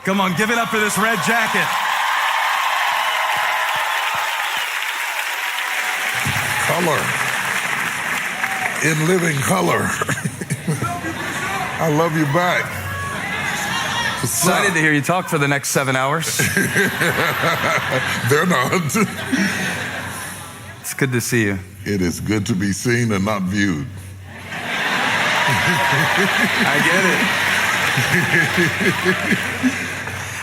Come on, give it up for this red jacket. Color. In living color. I love you back. Excited to hear you talk for the next 7 hours. They're not. It's good to see you. It is good to be seen and not viewed. I get it.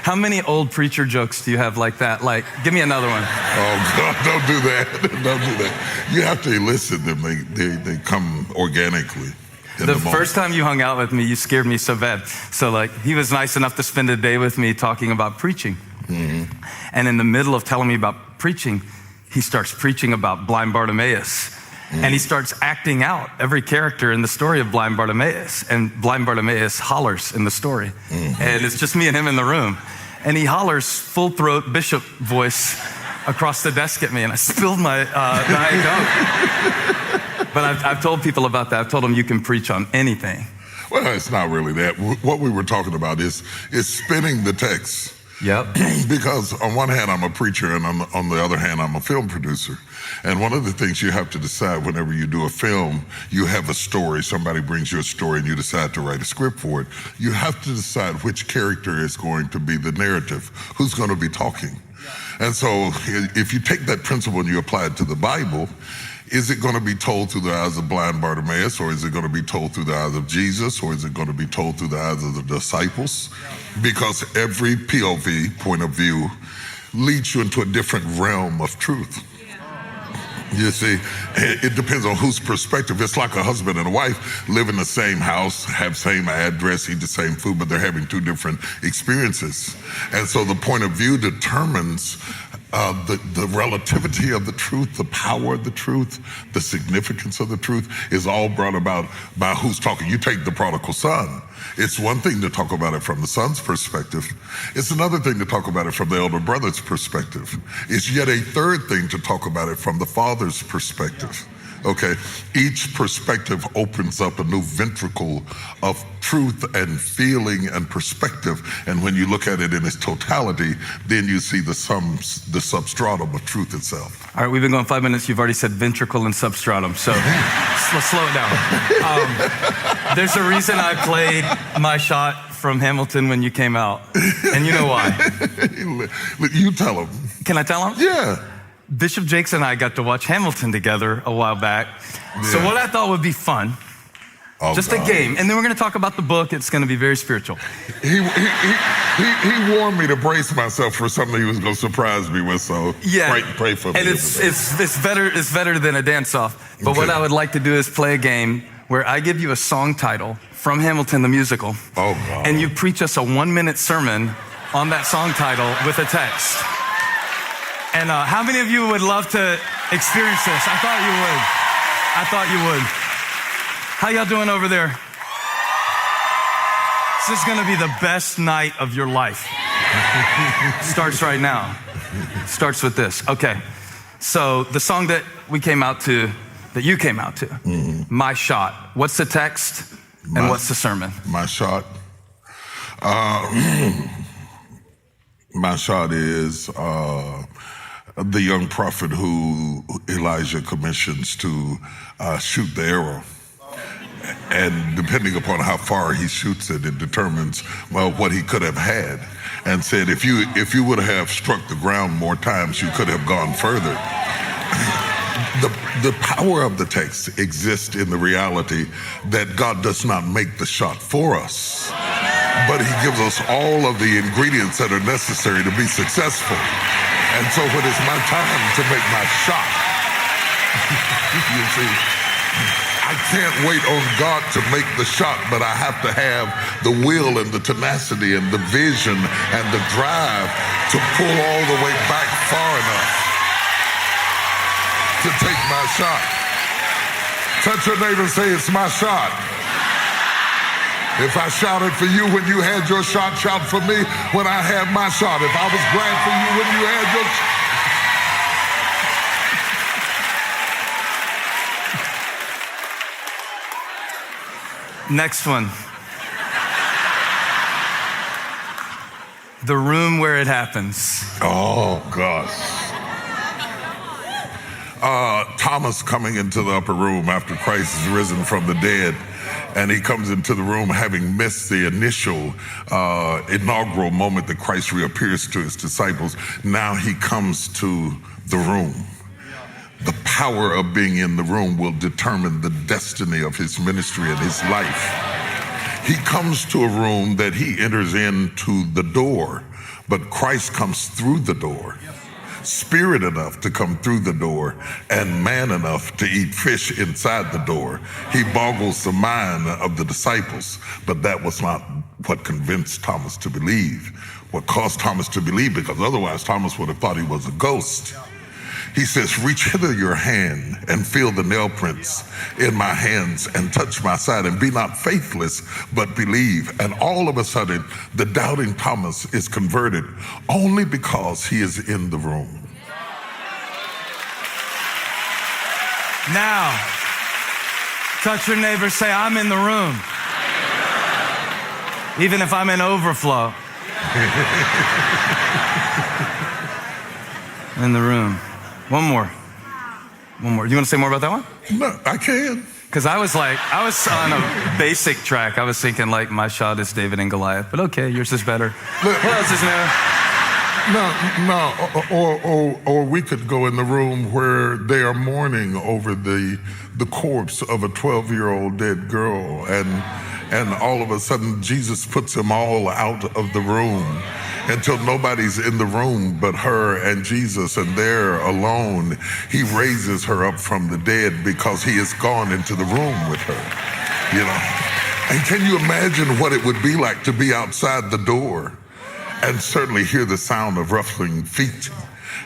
How many old preacher jokes do you have like that? Like, give me another one. Oh, God, don't do that. Don't do that. You have to elicit them. They come organically. The first time you hung out with me, you scared me so bad. So, like, he was nice enough to spend a day with me talking about preaching. Mm-hmm. And in the middle of telling me about preaching, he starts preaching about blind Bartimaeus. Mm-hmm. And he starts acting out every character in the story of blind Bartimaeus. And blind Bartimaeus hollers in the story. Mm-hmm. And it's just me and him in the room. And he hollers full throat bishop voice across the desk at me. And I spilled my Diet Coke. But I've told people about that. I've told them you can preach on anything. Well, it's not really that. What we were talking about is spinning the text. Yep. Because on one hand, I'm a preacher, and on the other hand, I'm a film producer. And one of the things you have to decide whenever you do a film, you have a story, somebody brings you a story and you decide to write a script for it. You have to decide which character is going to be the narrative, who's going to be talking. And so if you take that principle and you apply it to the Bible, is it going to be told through the eyes of blind Bartimaeus, or is it going to be told through the eyes of Jesus, or is it going to be told through the eyes of the disciples? Because every POV, point of view, leads you into a different realm of truth. You see, it depends on whose perspective. It's like a husband and a wife live in the same house, have same address, eat the same food, but they're having two different experiences. And so the point of view determines the relativity of the truth, the power of the truth, the significance of the truth is all brought about by who's talking. You take the prodigal son. It's one thing to talk about it from the son's perspective. It's another thing to talk about it from the elder brother's perspective. It's yet a third thing to talk about it from the father's perspective. Okay, each perspective opens up a new ventricle of truth and feeling and perspective. And when you look at it in its totality, then you see the substratum of truth itself. All right, we've been going 5 minutes. You've already said ventricle and substratum, so let's slow it down. There's a reason I played my shot from Hamilton when you came out, and you know why. You tell him. Can I tell him? Yeah. Bishop Jakes and I got to watch Hamilton together a while back. Yeah. So what I thought would be fun, just a game, and then we're going to talk about the book. It's going to be very spiritual. He warned me to brace myself for something he was going to surprise me with, so yeah. Pray for me. And it's better than a dance-off. But what I would like to do is play a game where I give you a song title from Hamilton the musical, and you preach us a 1-minute sermon on that song title with a text. And how many of you would love to experience this? I thought you would. How y'all doing over there? This is gonna be the best night of your life. Starts right now. Starts with this. Okay. So the song that you came out to, My Shot. What's the text and what's the sermon? My shot. My shot is the young prophet who Elijah commissions to shoot the arrow. And depending upon how far he shoots it, it determines, what he could have had. And said, if you would have struck the ground more times, you could have gone further. The power of the text exists in the reality that God does not make the shot for us, but he gives us all of the ingredients that are necessary to be successful. And so when it's my time to make my shot, you see, I can't wait on God to make the shot, but I have to have the will and the tenacity and the vision and the drive to pull all the way back far enough to take my shot. Touch your neighbor and say, it's my shot. If I shouted for you when you had your shot, shout for me when I had my shot. If I was glad for you when you had your shot. Next one. The room where it happens. Oh, gosh. Thomas coming into the upper room after Christ is risen from the dead, and he comes into the room having missed the initial inaugural moment that Christ reappears to his disciples. Now he comes to the room. The power of being in the room will determine the destiny of his ministry and his life. He comes to a room that he enters into the door, but Christ comes through the door. Spirit enough to come through the door and man enough to eat fish inside the door. He boggles the mind of the disciples, but that was not what convinced Thomas to believe. What caused Thomas to believe, because otherwise Thomas would have thought he was a ghost. He says, reach hither your hand and feel the nail prints in my hands and touch my side, and be not faithless, but believe. And all of a sudden, the doubting Thomas is converted only because he is in the room. Now, touch your neighbor, say, I'm in the room. Even if I'm in overflow. In the room. One more. You want to say more about that one? No, I can. Because I was on a basic track. I was thinking like my shot is David and Goliath, but okay, yours is better. What else is new? Or we could go in the room where they are mourning over the corpse of a 12-year-old dead girl, and all of a sudden Jesus puts them all out of the room until nobody's in the room but her and Jesus, and they're alone. He raises her up from the dead because he has gone into the room with her, you know. And can you imagine what it would be like to be outside the door and certainly hear the sound of ruffling feet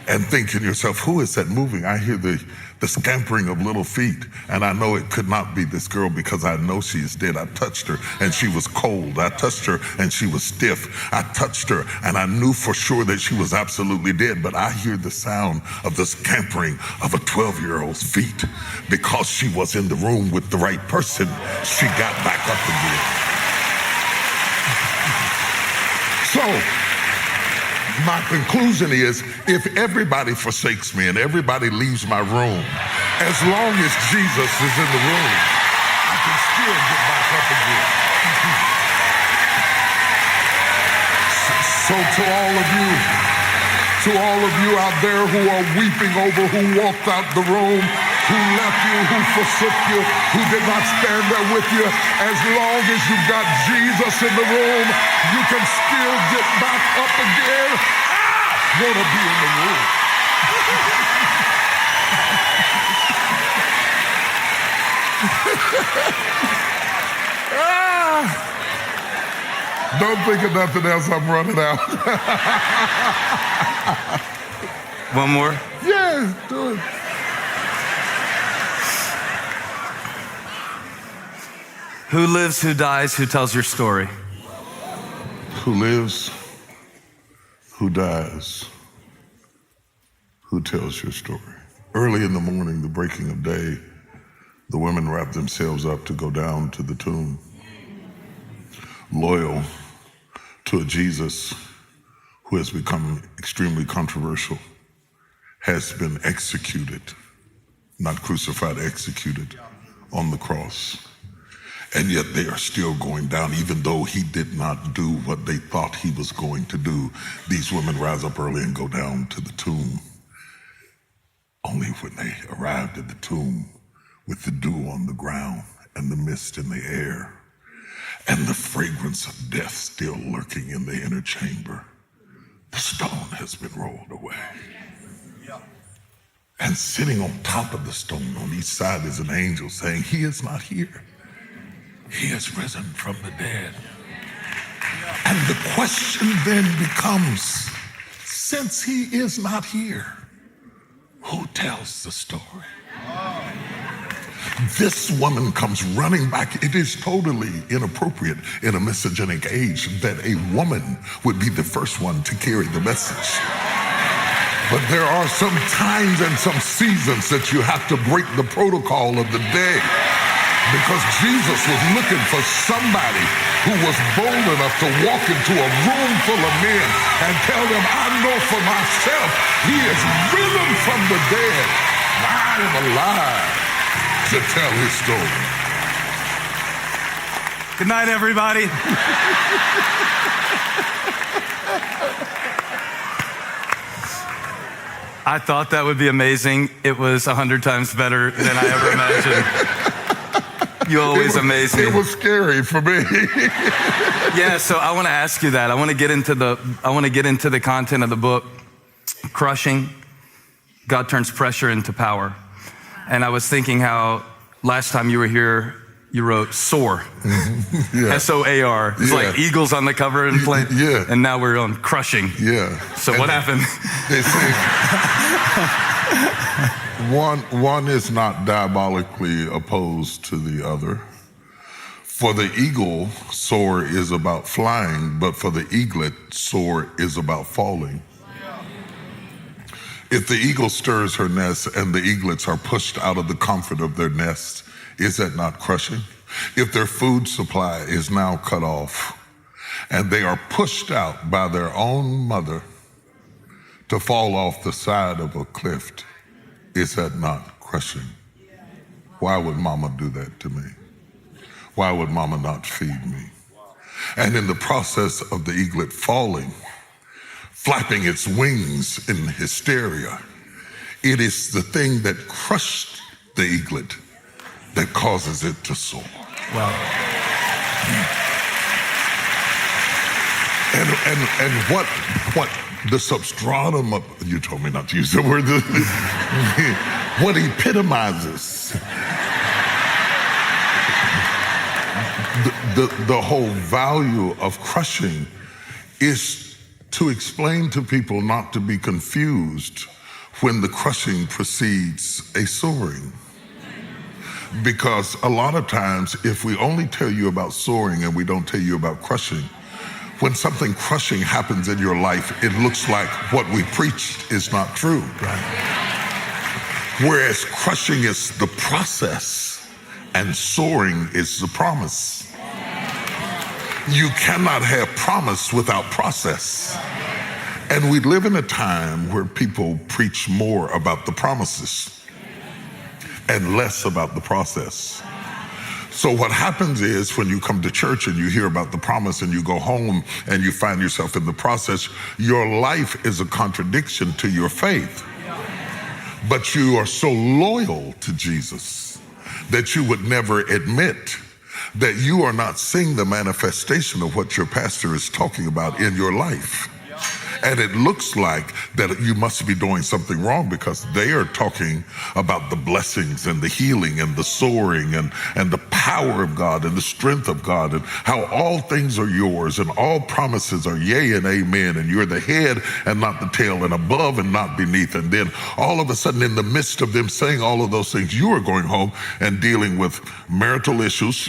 and think to yourself, who is that moving? I hear the scampering of little feet, and I know it could not be this girl because I know she is dead. I touched her and she was cold. I touched her and she was stiff. I touched her and I knew for sure that she was absolutely dead, but I hear the sound of the scampering of a 12-year-old's feet. Because she was in the room with the right person, she got back up again. So, my conclusion is, if everybody forsakes me and everybody leaves my room, as long as Jesus is in the room, I can still get back up again. So to all of you out there who are weeping over who walked out the room, who left you, who forsook you, who did not stand there with you, as long as you got Jesus in the room, you can still get back up again. I want to be in the room. Don't think of nothing else, I'm running out. One more? Yeah, do it. Who lives, who dies, who tells your story? Who lives, who dies, who tells your story? Early in the morning, the breaking of day, the women wrap themselves up to go down to the tomb, loyal to a Jesus who has become extremely controversial, has been executed, not crucified, executed on the cross. And yet they are still going down, even though he did not do what they thought he was going to do. These women rise up early and go down to the tomb. Only when they arrived at the tomb with the dew on the ground and the mist in the air and the fragrance of death still lurking in the inner chamber, the stone has been rolled away. And sitting on top of the stone on each side is an angel saying, he is not here. He has risen from the dead. And the question then becomes, since he is not here, who tells the story? This woman comes running back. It is totally inappropriate in a misogynic age that a woman would be the first one to carry the message. But there are some times and some seasons that you have to break the protocol of the day. Because Jesus was looking for somebody who was bold enough to walk into a room full of men and tell them, I know for myself, he is risen from the dead. And I am alive to tell his story. Good night, everybody. I thought that would be amazing. It was 100 times better than I ever imagined. You always amaze me. It was scary for me. Yeah, so I want to ask you that. I want to get into the content of the book, Crushing. God turns pressure into power. And I was thinking how last time you were here, you wrote soar. Yeah. S-O-A-R. It's like eagles on the cover and plane. Yeah. And now we're on crushing. Yeah. So what happened? They say one is not diabolically opposed to the other. For the eagle, soar is about flying, but for the eaglet, soar is about falling. If the eagle stirs her nest and the eaglets are pushed out of the comfort of their nest, is that not crushing? If their food supply is now cut off and they are pushed out by their own mother to fall off the side of a cliff, is that not crushing? Why would mama do that to me? Why would mama not feed me? And in the process of the eaglet falling, flapping its wings in hysteria, it is the thing that crushed the eaglet that causes it to soar. Wow. And what the substratum of, you told me not to use the word, what epitomizes the whole value of crushing is to explain to people not to be confused when the crushing precedes a soaring. Because a lot of times, if we only tell you about soaring and we don't tell you about crushing, when something crushing happens in your life, it looks like what we preached is not true. Right. Whereas crushing is the process and soaring is the promise. You cannot have promise without process. And we live in a time where people preach more about the promises and less about the process. So what happens is when you come to church and you hear about the promise and you go home and you find yourself in the process, your life is a contradiction to your faith. But you are so loyal to Jesus that you would never admit that you are not seeing the manifestation of what your pastor is talking about in your life. And it looks like that you must be doing something wrong because they are talking about the blessings and the healing and the soaring and the power of God and the strength of God and how all things are yours and all promises are yea and amen and you're the head and not the tail and above and not beneath. And then all of a sudden in the midst of them saying all of those things, you are going home and dealing with marital issues,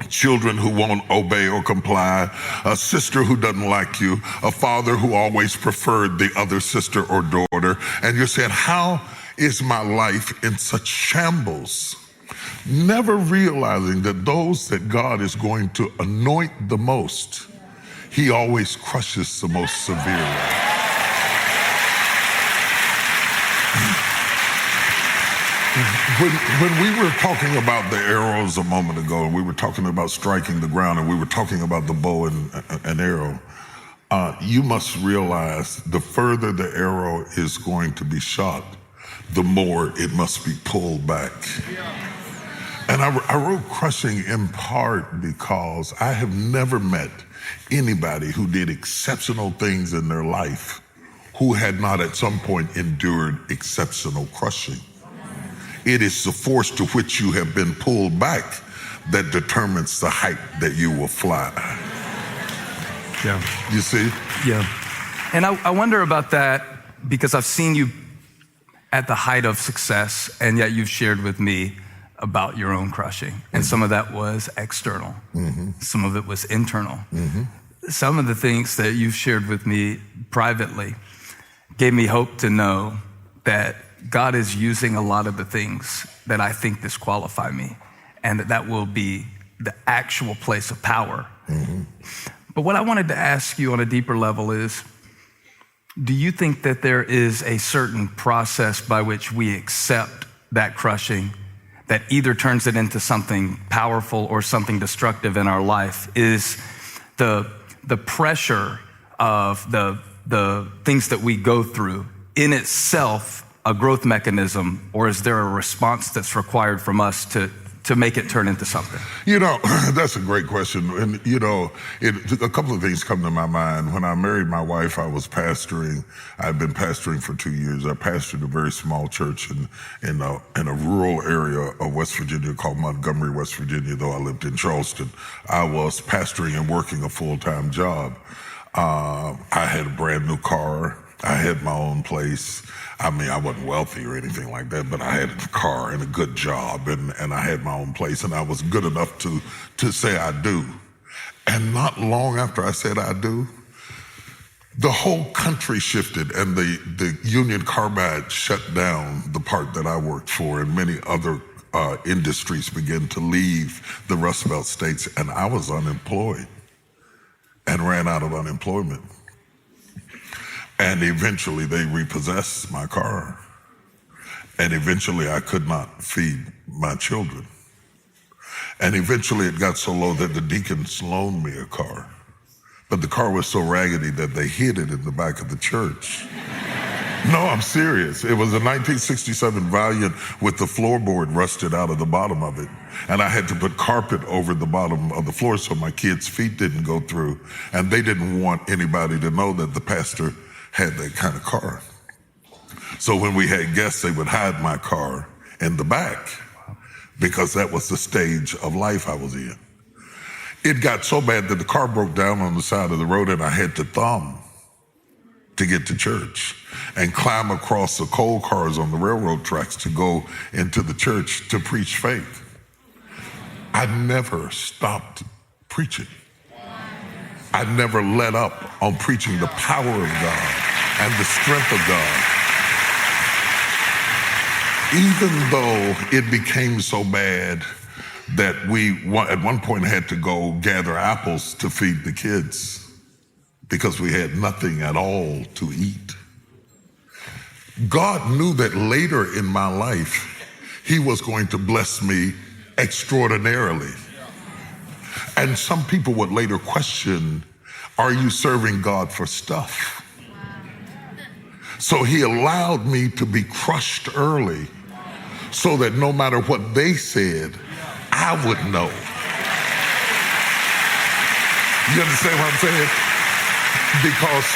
children who won't obey or comply, a sister who doesn't like you, a father who always preferred the other sister or daughter. And you're saying, how is my life in such shambles? Never realizing that those that God is going to anoint the most, he always crushes the most severely. When we were talking about the arrows a moment ago, and we were talking about striking the ground, and we were talking about the bow and arrow, you must realize the further the arrow is going to be shot, the more it must be pulled back. And I wrote crushing in part because I have never met anybody who did exceptional things in their life who had not at some point endured exceptional crushing. It is the force to which you have been pulled back that determines the height that you will fly. Yeah. You see? Yeah. And I wonder about that because I've seen you at the height of success, and yet you've shared with me about your own crushing. And some of that was external. Some of it was internal. Some of the things that you've shared with me privately gave me hope to know that God is using a lot of the things that I think disqualify me and that will be the actual place of power. But what I wanted to ask you on a deeper level is, do you think that there is a certain process by which we accept that crushing that either turns it into something powerful or something destructive in our life? Is the pressure of the things that we go through in itself a growth mechanism, or is there a response that's required from us to make it turn into something? That's a great question. And, a couple of things come to my mind. When I married my wife, I was pastoring. I've been pastoring for 2 years. I pastored a very small church in a rural area of West Virginia called Montgomery, West Virginia, though I lived in Charleston. I was pastoring and working a full-time job. I had a brand new car. I had my own place. I mean, I wasn't wealthy or anything like that, but I had a car and a good job, and I had my own place, and I was good enough to say I do. And not long after I said I do, the whole country shifted, and the Union Carbide shut down the part that I worked for, and many other industries began to leave the Rust Belt states, and I was unemployed and ran out of unemployment. And eventually they repossessed my car. And eventually I could not feed my children. And eventually it got so low that the deacons loaned me a car. But the car was so raggedy that they hid it in the back of the church. No, I'm serious. It was a 1967 Valiant with the floorboard rusted out of the bottom of it. And I had to put carpet over the bottom of the floor so my kids' feet didn't go through. And they didn't want anybody to know that the pastor had that kind of car. So when we had guests, they would hide my car in the back because that was the stage of life I was in. It got so bad that the car broke down on the side of the road and I had to thumb to get to church and climb across the coal cars on the railroad tracks to go into the church to preach faith. I never stopped preaching. I never let up on preaching the power of God and the strength of God. Even though it became so bad that we at one point had to go gather apples to feed the kids because we had nothing at all to eat. God knew that later in my life, he was going to bless me extraordinarily. And some people would later question, are you serving God for stuff? So he allowed me to be crushed early so that no matter what they said, I would know. You understand what I'm saying? Because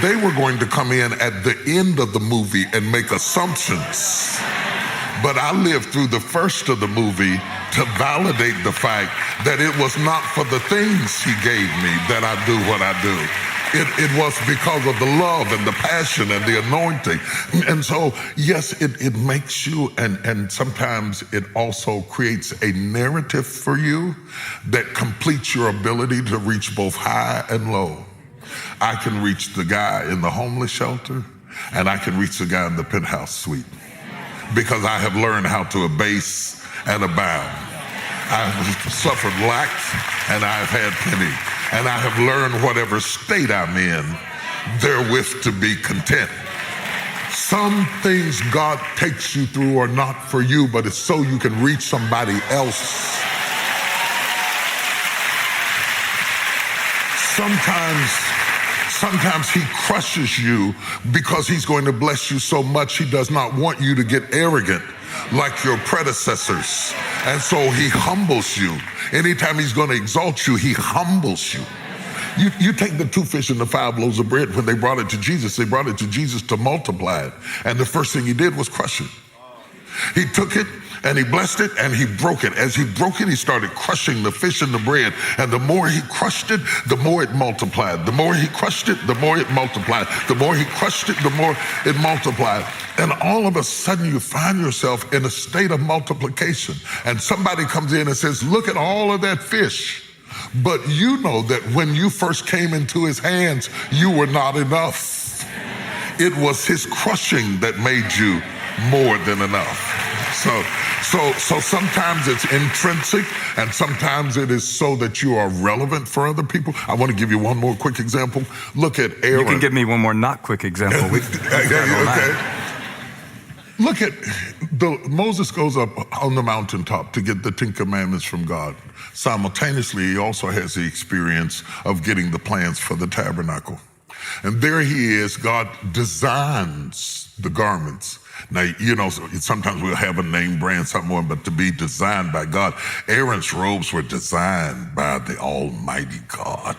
they were going to come in at the end of the movie and make assumptions. But I lived through the first of the movie to validate the fact that it was not for the things he gave me that I do what I do. It was because of the love and the passion and the anointing. And so, yes, it makes you, and sometimes it also creates a narrative for you that completes your ability to reach both high and low. I can reach the guy in the homeless shelter, and I can reach the guy in the penthouse suite, because I have learned how to abase and abound. I've suffered lack, and I've had plenty. And I have learned whatever state I'm in, therewith to be content. Some things God takes you through are not for you, but it's so you can reach somebody else. Sometimes he crushes you because he's going to bless you so much he does not want you to get arrogant like your predecessors. And so he humbles you. Anytime he's going to exalt you, he humbles you. You take the 2 fish and the 5 loaves of bread. When they brought it to Jesus, they brought it to Jesus to multiply it. And the first thing he did was crush it. He took it and he blessed it and he broke it. As he broke it, he started crushing the fish and the bread. And the more he crushed it, the more it multiplied. The more he crushed it, the more it multiplied. The more he crushed it, the more it multiplied. And all of a sudden you find yourself in a state of multiplication. And somebody comes in and says, look at all of that fish. But you know that when you first came into his hands, you were not enough. It was his crushing that made you more than enough. So sometimes it's intrinsic, and sometimes it is so that you are relevant for other people. I want to give you one more quick example. Look at Aaron. You can give me one more not quick example. Okay. Look at Moses goes up on the mountaintop to get the 10 commandments from God. Simultaneously, he also has the experience of getting the plans for the tabernacle. And there he is, God designs the garments. Now, you know, sometimes we'll have a name brand, something, but to be designed by God. Aaron's robes were designed by the Almighty God.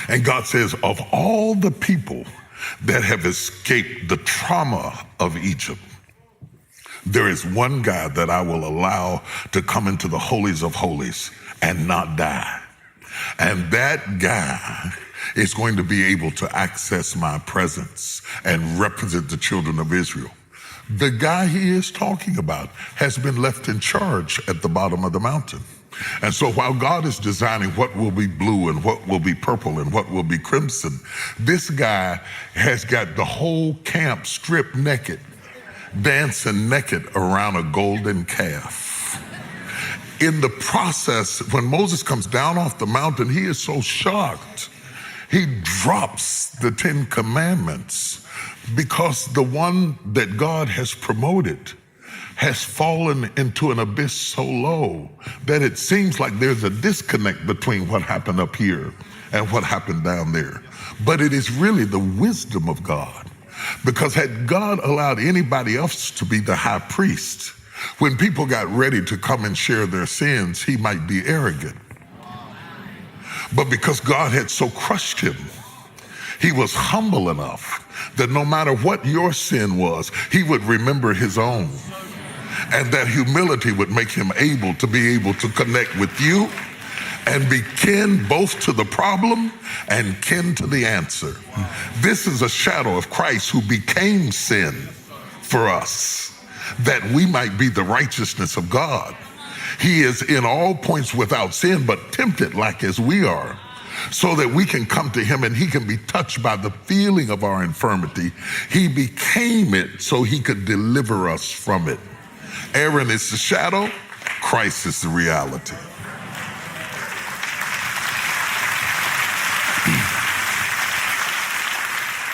And God says, of all the people that have escaped the trauma of Egypt, there is one guy that I will allow to come into the holies of holies and not die. And that guy is going to be able to access my presence and represent the children of Israel. The guy he is talking about has been left in charge at the bottom of the mountain. And so while God is designing what will be blue and what will be purple and what will be crimson, this guy has got the whole camp stripped naked, dancing naked around a golden calf. In the process, when Moses comes down off the mountain, he is so shocked. He drops the 10 commandments because the one that God has promoted has fallen into an abyss so low that it seems like there's a disconnect between what happened up here and what happened down there. But it is really the wisdom of God. Because had God allowed anybody else to be the high priest, when people got ready to come and share their sins, he might be arrogant. But because God had so crushed him, he was humble enough that no matter what your sin was, he would remember his own. And that humility would make him able to connect with you and be kin both to the problem and kin to the answer. This is a shadow of Christ who became sin for us, that we might be the righteousness of God. He is in all points without sin, but tempted like as we are, so that we can come to him and he can be touched by the feeling of our infirmity. He became it so he could deliver us from it. Aaron is the shadow, Christ is the reality.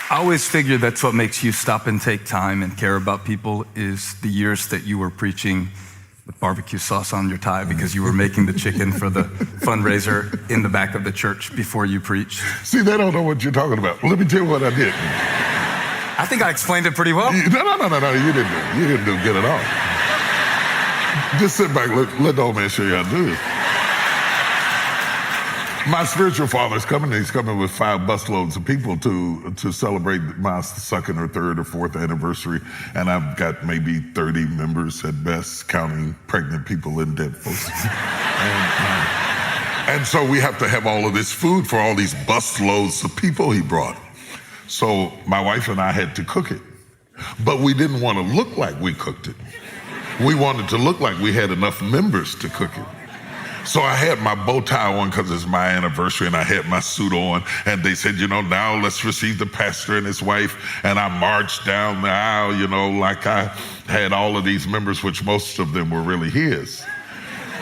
I always figure that's what makes you stop and take time and care about people is the years that you were preaching with barbecue sauce on your tie because you were making the chicken for the fundraiser in the back of the church before you preached. See, they don't know what you're talking about. Let me tell you what I did. I think I explained it pretty well. No, you didn't do good at all. Just sit back, let the old man show you how to do it. My spiritual father's coming. He's coming with 5 busloads of people to celebrate my second or third or fourth anniversary. And I've got maybe 30 members at best, counting pregnant people and dead folks. And so we have to have all of this food for all these busloads of people he brought. So my wife and I had to cook it. But we didn't want to look like we cooked it. We wanted to look like we had enough members to cook it. So I had my bow tie on because it's my anniversary, and I had my suit on, and they said, now let's receive the pastor and his wife. And I marched down the aisle, like I had all of these members, which most of them were really his.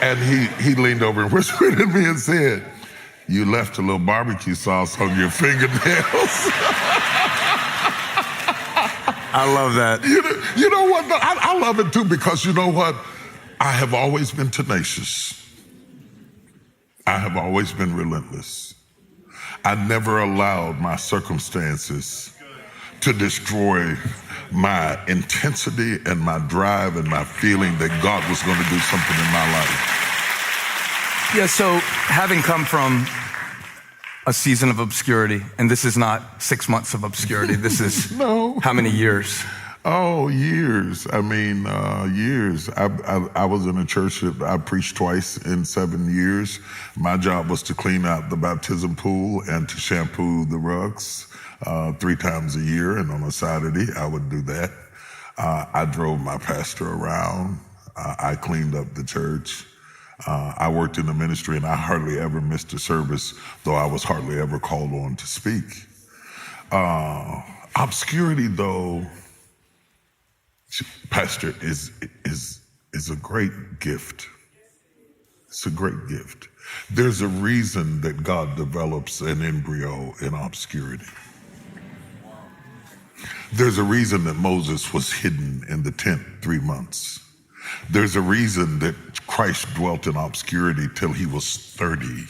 And he leaned over and whispered at me and said, "You left a little barbecue sauce on your fingernails." I love that. You know what? I love it too, because you know what? I have always been tenacious. I have always been relentless. I never allowed my circumstances to destroy my intensity and my drive and my feeling that God was going to do something in my life. Yeah, so having come from a season of obscurity, and this is not 6 months of obscurity, this is No. How many years? Oh, years. Years. I was in a church that I preached twice in 7 years. My job was to clean out the baptism pool and to shampoo the rugs 3 times a year. And on a Saturday, I would do that. I drove my pastor around. I cleaned up the church. I worked in the ministry, and I hardly ever missed a service, though I was hardly ever called on to speak. Obscurity, though, Pastor, is a great gift. It's a great gift. There's a reason that God develops an embryo in obscurity. There's a reason that Moses was hidden in the tent 3 months. There's a reason that Christ dwelt in obscurity till he was 30.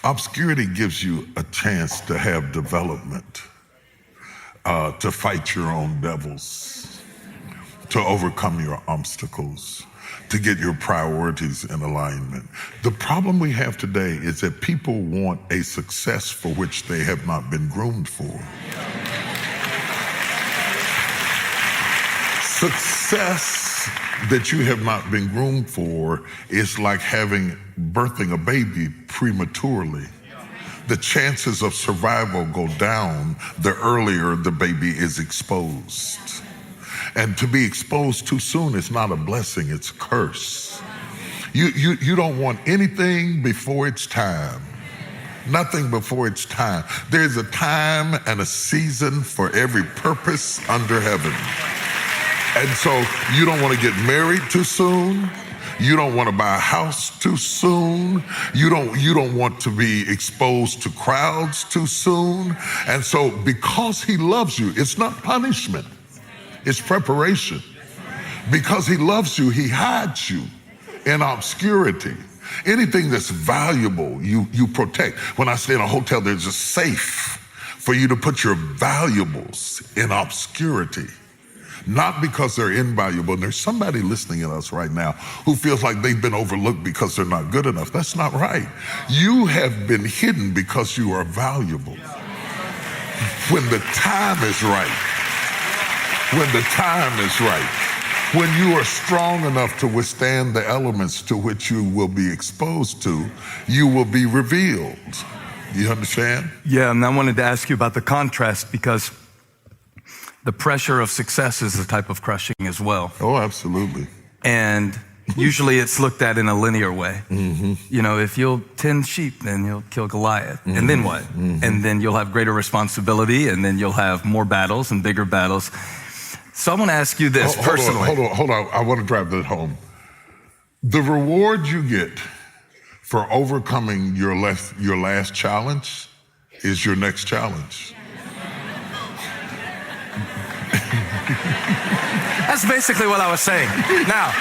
Obscurity gives you a chance to have development, to fight your own devils, to overcome your obstacles, to get your priorities in alignment. The problem we have today is that people want a success for which they have not been groomed for. Success that you have not been groomed for is like birthing a baby prematurely. The chances of survival go down the earlier the baby is exposed. And to be exposed too soon is not a blessing, it's a curse. You don't want anything before it's time. Nothing before it's time. There's a time and a season for every purpose under heaven. And so you don't want to get married too soon. You don't want to buy a house too soon. You don't want to be exposed to crowds too soon. And so because he loves you, it's not punishment, it's preparation. Because he loves you, he hides you in obscurity. Anything that's valuable, you protect. When I stay in a hotel, there's a safe for you to put your valuables in obscurity. Not because they're invaluable. And there's somebody listening to us right now who feels like they've been overlooked because they're not good enough. That's not right. You have been hidden because you are valuable. When the time is right, when the time is right, when you are strong enough to withstand the elements to which you will be exposed to, you will be revealed. You understand? Yeah, and I wanted to ask you about the contrast because the pressure of success is a type of crushing as well. Oh, absolutely. And usually it's looked at in a linear way. Mm-hmm. You know, if you'll tend sheep, then you'll kill Goliath. Mm-hmm. And then what? Mm-hmm. And then you'll have greater responsibility, and then you'll have more battles and bigger battles. So I want to ask you this personally. Hold on. I want to drive that home. The reward you get for overcoming your last challenge is your next challenge. That's basically what I was saying. Now,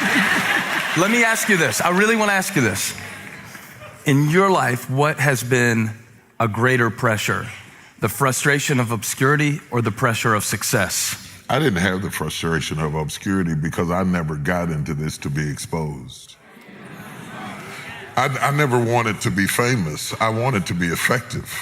let me ask you this. I really want to ask you this. In your life, what has been a greater pressure? The frustration of obscurity or the pressure of success? I didn't have the frustration of obscurity because I never got into this to be exposed. I never wanted to be famous. I wanted to be effective.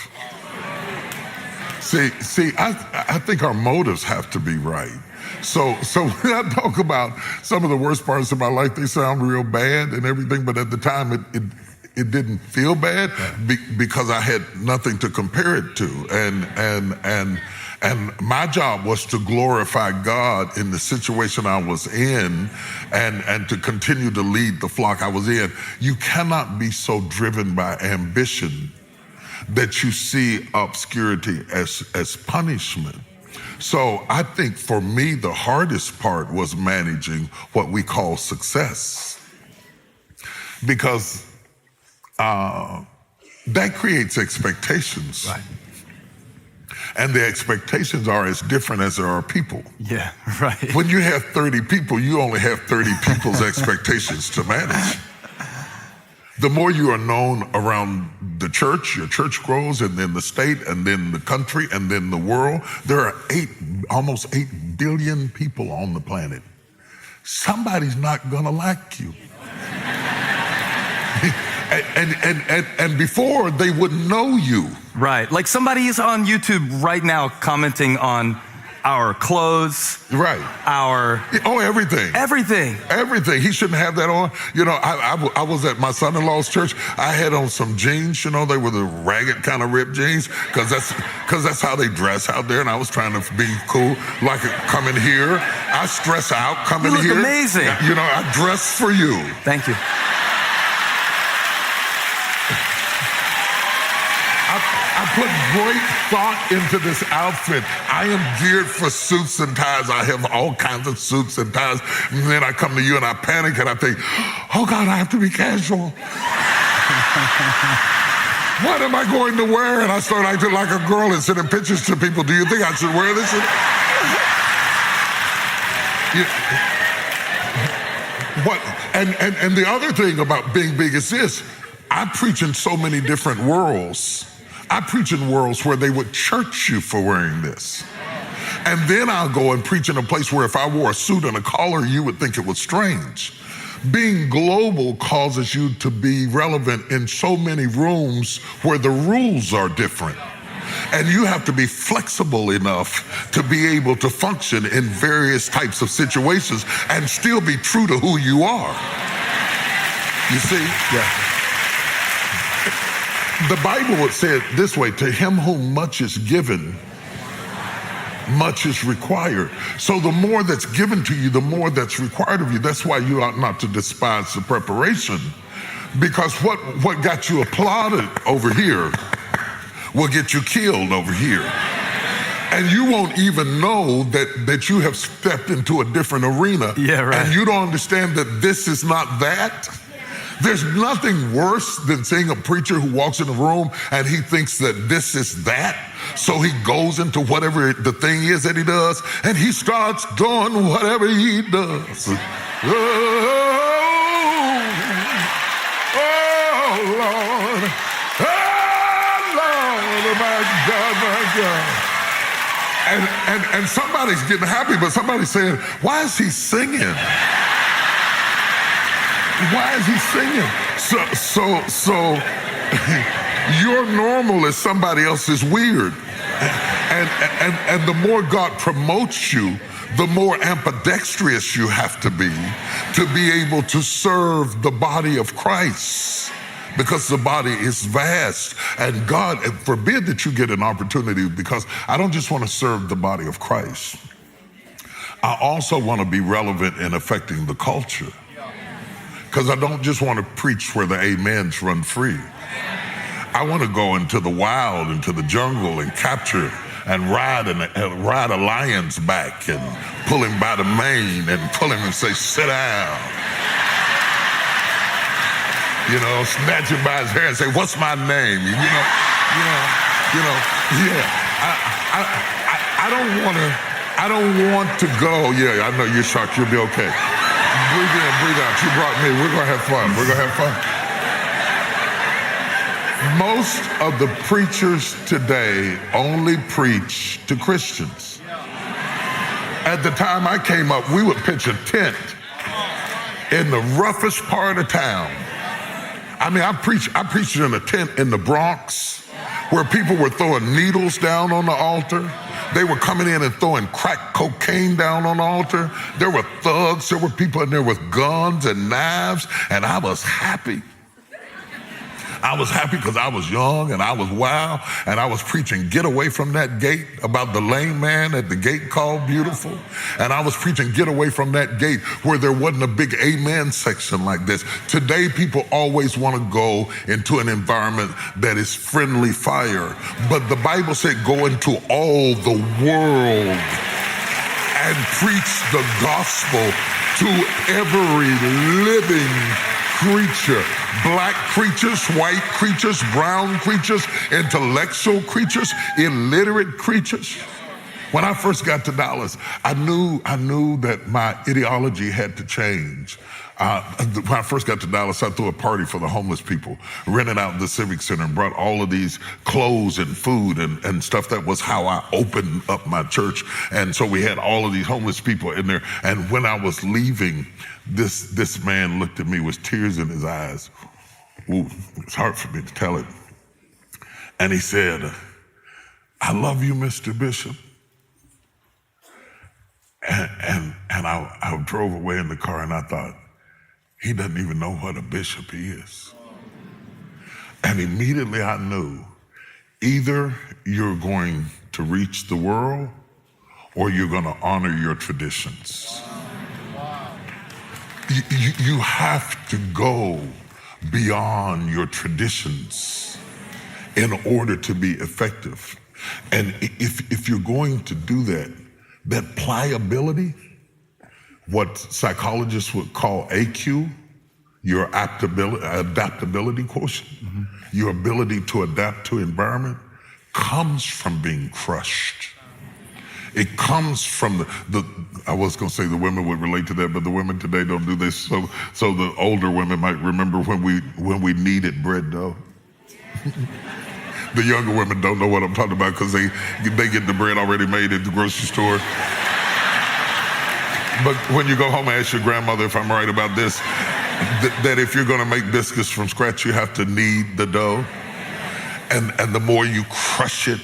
See, I think our motives have to be right. So when I talk about some of the worst parts of my life, they sound real bad and everything, but at the time it didn't feel bad because I had nothing to compare it to. And my job was to glorify God in the situation I was in and to continue to lead the flock I was in. You cannot be so driven by ambition that you see obscurity as punishment. So I think for me, the hardest part was managing what we call success. Because that creates expectations. Right. And the expectations are as different as there are people. Yeah, right. When you have 30 people, you only have 30 people's expectations to manage. The more you are known around the church, your church grows, and then the state, and then the country, and then the world. There are almost 8 billion people on the planet. Somebody's not gonna like you. And before, they wouldn't know you. Right, like somebody is on YouTube right now commenting on our clothes. Right. Everything. Everything. He shouldn't have that on. You know, I was at my son-in-law's church. I had on some jeans, you know, they were the ragged kind of ripped jeans, because that's how they dress out there, and I was trying to be cool, like coming here. I stress out coming here. You look amazing. You know, I dress for you. Thank you. I put great thought into this outfit. I am geared for suits and ties. I have all kinds of suits and ties. And then I come to you and I panic and I think, oh God, I have to be casual. What am I going to wear? And I start acting like a girl and sending pictures to people. Do you think I should wear this? What? And the other thing about being big is this. I preach in so many different worlds. I preach in worlds where they would church you for wearing this. And then I'll go and preach in a place where if I wore a suit and a collar, you would think it was strange. Being global causes you to be relevant in so many rooms where the rules are different. And you have to be flexible enough to be able to function in various types of situations and still be true to who you are. You see? Yeah. The Bible would say it this way, to him whom much is given, much is required. So the more that's given to you, the more that's required of you. That's why you ought not to despise the preparation, because what got you applauded over here will get you killed over here. And you won't even know that you have stepped into a different arena. Yeah, right. And you don't understand that this is not that. There's nothing worse than seeing a preacher who walks in a room and he thinks that this is that. So he goes into whatever the thing is that he does and he starts doing whatever he does. Oh, Lord. Oh, Lord, my God. And somebody's getting happy, but somebody's saying, why is he singing? Why is he singing? So your normal is somebody else's weird. And the more God promotes you, the more ambidextrous you have to be able to serve the body of Christ, because the body is vast. And God forbid that you get an opportunity, because I don't just want to serve the body of Christ. I also want to be relevant in affecting the culture. Because I don't just want to preach where the amens run free. I want to go into the wild, into the jungle, and capture and ride a lion's back and pull him by the mane and pull him and say, sit down. You know, snatch him by his hair and say, what's my name? Yeah. I don't want to go. Yeah, I know you're shocked. You'll be okay. Breathe in, breathe out. You brought me. We're going to have fun. We're going to have fun. Most of the preachers today only preach to Christians. At the time I came up, we would pitch a tent in the roughest part of town. I mean, I preached in a tent in the Bronx where people were throwing needles down on the altar. They were coming in and throwing crack cocaine down on the altar. There were thugs. There were people in there with guns and knives, and I was happy. I was happy because I was young and I was wild, and I was preaching, get away from that gate, about the lame man at the gate called Beautiful. And I was preaching, get away from that gate, where there wasn't a big amen section like this. Today, people always want to go into an environment that is friendly fire. But the Bible said, go into all the world and preach the gospel to every living creature. Black creatures, white creatures, brown creatures, intellectual creatures, illiterate creatures. When I first got to Dallas, I knew that my ideology had to change. When I first got to Dallas, I threw a party for the homeless people, rented out the Civic Center, and brought all of these clothes and food and stuff. That was how I opened up my church. And so we had all of these homeless people in there. And when I was leaving, this man looked at me with tears in his eyes. Ooh, it's hard for me to tell it. And he said, I love you, Mr. Bishop. And I drove away in the car, and I thought, he doesn't even know what a bishop he is. And immediately I knew, either you're going to reach the world or you're going to honor your traditions. You have to go beyond your traditions in order to be effective. And if you're going to do that, that pliability, what psychologists would call AQ, your adaptability quotient, your ability to adapt to environment, comes from being crushed. It comes from I was going to say the women would relate to that, but the women today don't do this. So the older women might remember when we kneaded bread dough. The younger women don't know what I'm talking about because they get the bread already made at the grocery store. But when you go home and ask your grandmother if I'm right about this, that if you're going to make biscuits from scratch, you have to knead the dough. And the more you crush it,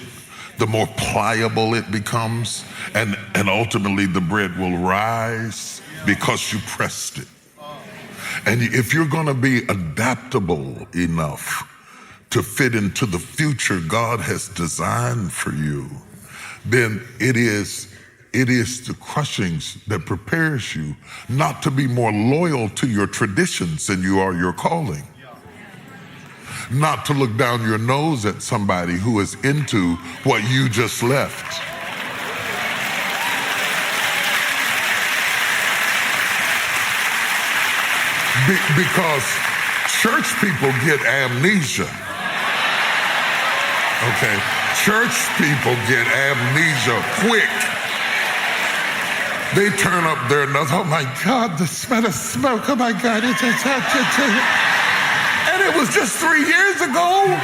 the more pliable it becomes. And ultimately the bread will rise because you pressed it. And if you're going to be adaptable enough to fit into the future God has designed for you, then it is the crushings that prepares you not to be more loyal to your traditions than you are your calling. Not to look down your nose at somebody who is into what you just left. Because church people get amnesia. Okay, church people get amnesia quick. They turn up their nose. Oh my God, the smell of smoke. Oh my God, and it was just 3 years ago.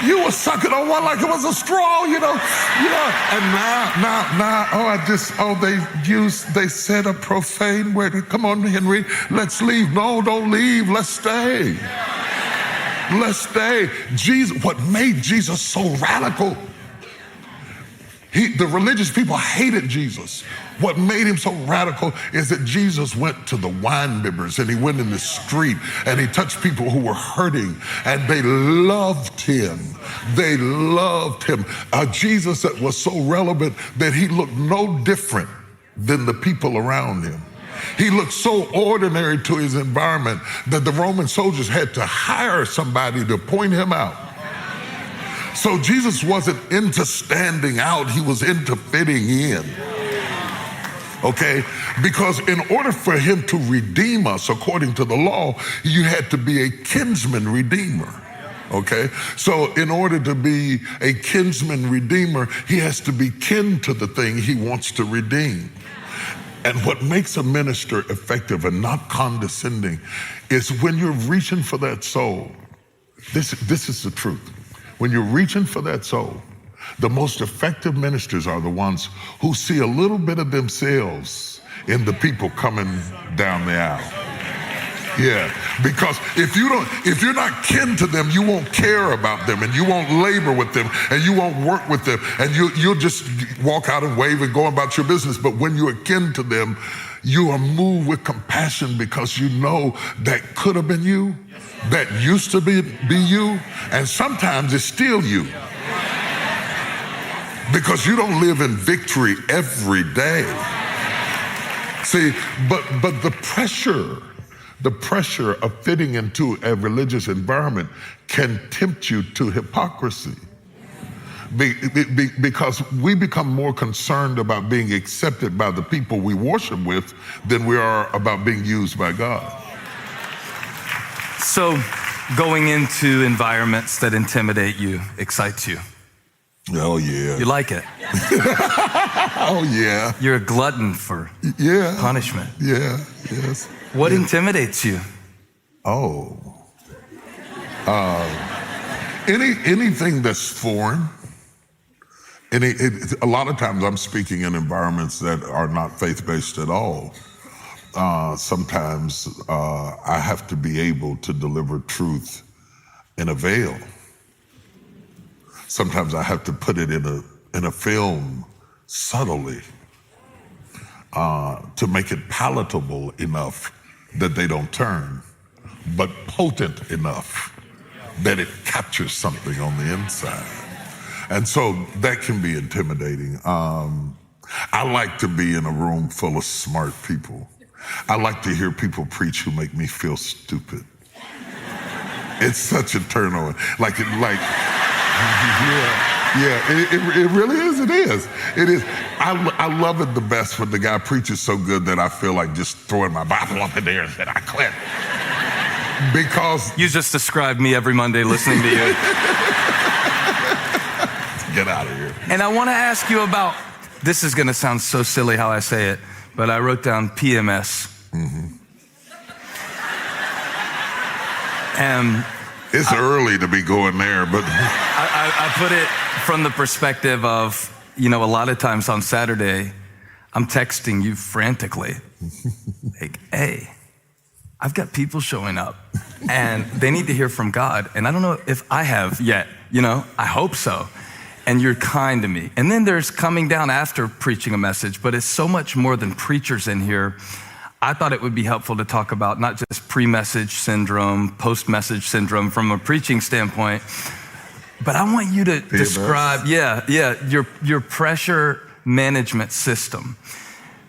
You were sucking on one like it was a straw, you know. And now, they said a profane word. Come on, Henry, let's leave. No, don't leave. Let's stay. Let's stay. Jesus, what made Jesus so radical? The religious people hated Jesus. What made him so radical is that Jesus went to the wine bibbers and he went in the street and he touched people who were hurting and they loved him. They loved him. Jesus that was so relevant that he looked no different than the people around him. He looked so ordinary to his environment that the Roman soldiers had to hire somebody to point him out. So Jesus wasn't into standing out, he was into fitting in. Okay? Because in order for him to redeem us according to the law, you had to be a kinsman redeemer. Okay? So in order to be a kinsman redeemer, he has to be kin to the thing he wants to redeem. And what makes a minister effective and not condescending is when you're reaching for that soul. This is the truth. When you're reaching for that soul, the most effective ministers are the ones who see a little bit of themselves in the people coming down the aisle. Yeah, because if you're not kin to them, you won't care about them and you won't labor with them and you won't work with them and you'll just walk out and wave and go about your business. But when you are kin to them, you are moved with compassion because you know that could have been you, that used to be you, and sometimes it's still you. Because you don't live in victory every day. See, but the pressure of fitting into a religious environment can tempt you to hypocrisy. Because we become more concerned about being accepted by the people we worship with than we are about being used by God. So going into environments that intimidate you excites you. Oh, yeah. You like it. Oh, yeah. You're a glutton for punishment. Yeah, yes. What intimidates you? Oh. Anything that's foreign. A lot of times I'm speaking in environments that are not faith-based at all. Sometimes I have to be able to deliver truth in a veil. Sometimes I have to put it in a film subtly to make it palatable enough that they don't turn, but potent enough that it captures something on the inside. And so that can be intimidating. I like to be in a room full of smart people. I like to hear people preach who make me feel stupid. It's such a turn on. It really is. It is. It is. I love it the best when the guy preaches so good that I feel like just throwing my Bible up in there and saying, I quit. Because you just described me every Monday listening to you. Get out of here. And I want to ask you about, this is going to sound so silly how I say it, but I wrote down PMS. Mm-hmm. And it's early to be going there, but I put it from the perspective of, a lot of times on Saturday, I'm texting you frantically. Like, hey, I've got people showing up and they need to hear from God. And I don't know if I have yet, I hope so. And you're kind to me. And then there's coming down after preaching a message, but it's so much more than preachers in here. I thought it would be helpful to talk about not just pre-message syndrome, post-message syndrome from a preaching standpoint, but I want you to describe, your pressure management system.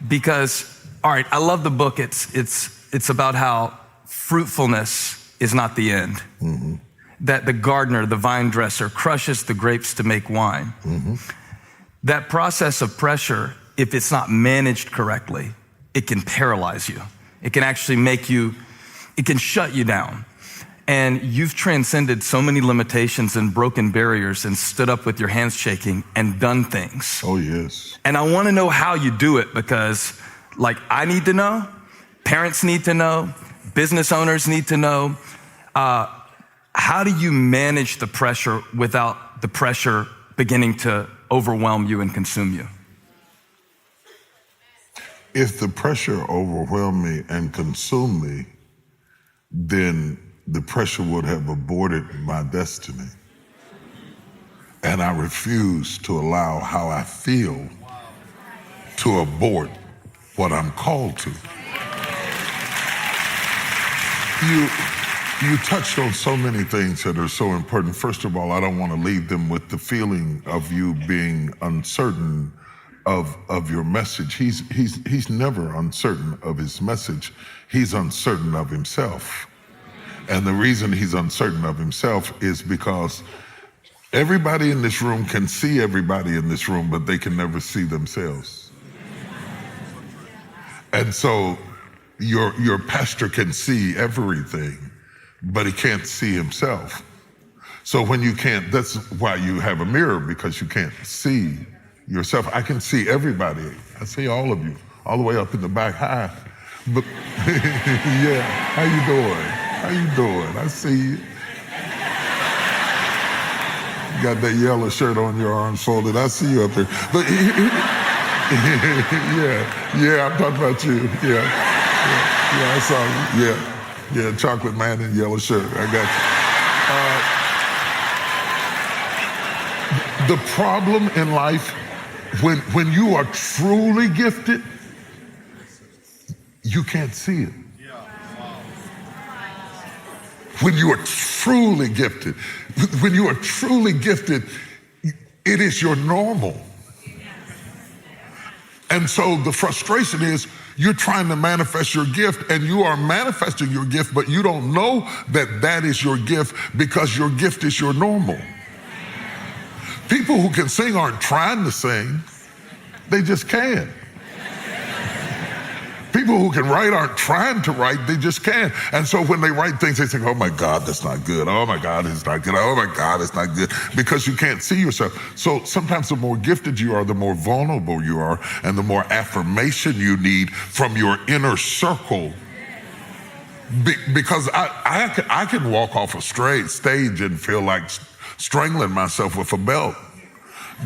Because, all right, I love the book. It's about how fruitfulness is not the end. Mm-hmm. That the gardener, the vine dresser, crushes the grapes to make wine. Mm-hmm. That process of pressure, if it's not managed correctly, it can paralyze you. It can actually it can shut you down. And you've transcended so many limitations and broken barriers and stood up with your hands shaking and done things. Oh, yes. And I want to know how you do it because, I need to know, parents need to know, business owners need to know. How do you manage the pressure without the pressure beginning to overwhelm you and consume you? If the pressure overwhelmed me and consumed me, then the pressure would have aborted my destiny. And I refuse to allow how I feel to abort what I'm called to. You touched on so many things that are so important. First of all, I don't want to leave them with the feeling of you being uncertain of your message. He's never uncertain of his message. He's uncertain of himself. And the reason he's uncertain of himself is because everybody in this room can see everybody in this room, but they can never see themselves. And so your pastor can see everything, but he can't see himself. So when you can't, that's why you have a mirror, because you can't see yourself. I can see everybody. I see all of you, all the way up in the back. Hi. But yeah, how you doing? How you doing? I see you. You got that yellow shirt on, your arms folded. I see you up there. But yeah, I'm talking about you. Yeah, I saw you. Yeah, chocolate man in yellow shirt. I got you. The problem in life, when you are truly gifted, you can't see it. When you are truly gifted, it is your normal. And so the frustration is you're trying to manifest your gift, and you are manifesting your gift, but you don't know that that is your gift because your gift is your normal. People who can sing aren't trying to sing, they just can. People who can write aren't trying to write, they just can. And so when they write things, they think, oh my God, that's not good. Oh my God, it's not good. Oh my God, it's not good. Because you can't see yourself. So sometimes the more gifted you are, the more vulnerable you are, and the more affirmation you need from your inner circle. Because I can walk off a stage and feel like strangling myself with a belt.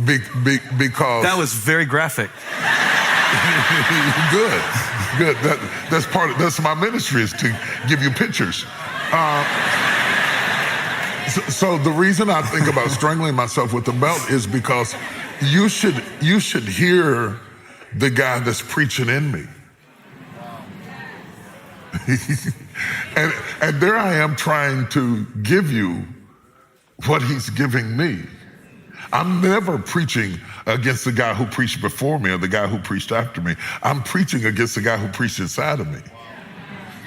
Because that was very graphic. Good. That's my ministry, is to give you pictures. So the reason I think about strangling myself with the belt is because you should hear the guy that's preaching in me. and there I am trying to give you what he's giving me. I'm never preaching against the guy who preached before me or the guy who preached after me. I'm preaching against the guy who preached inside of me.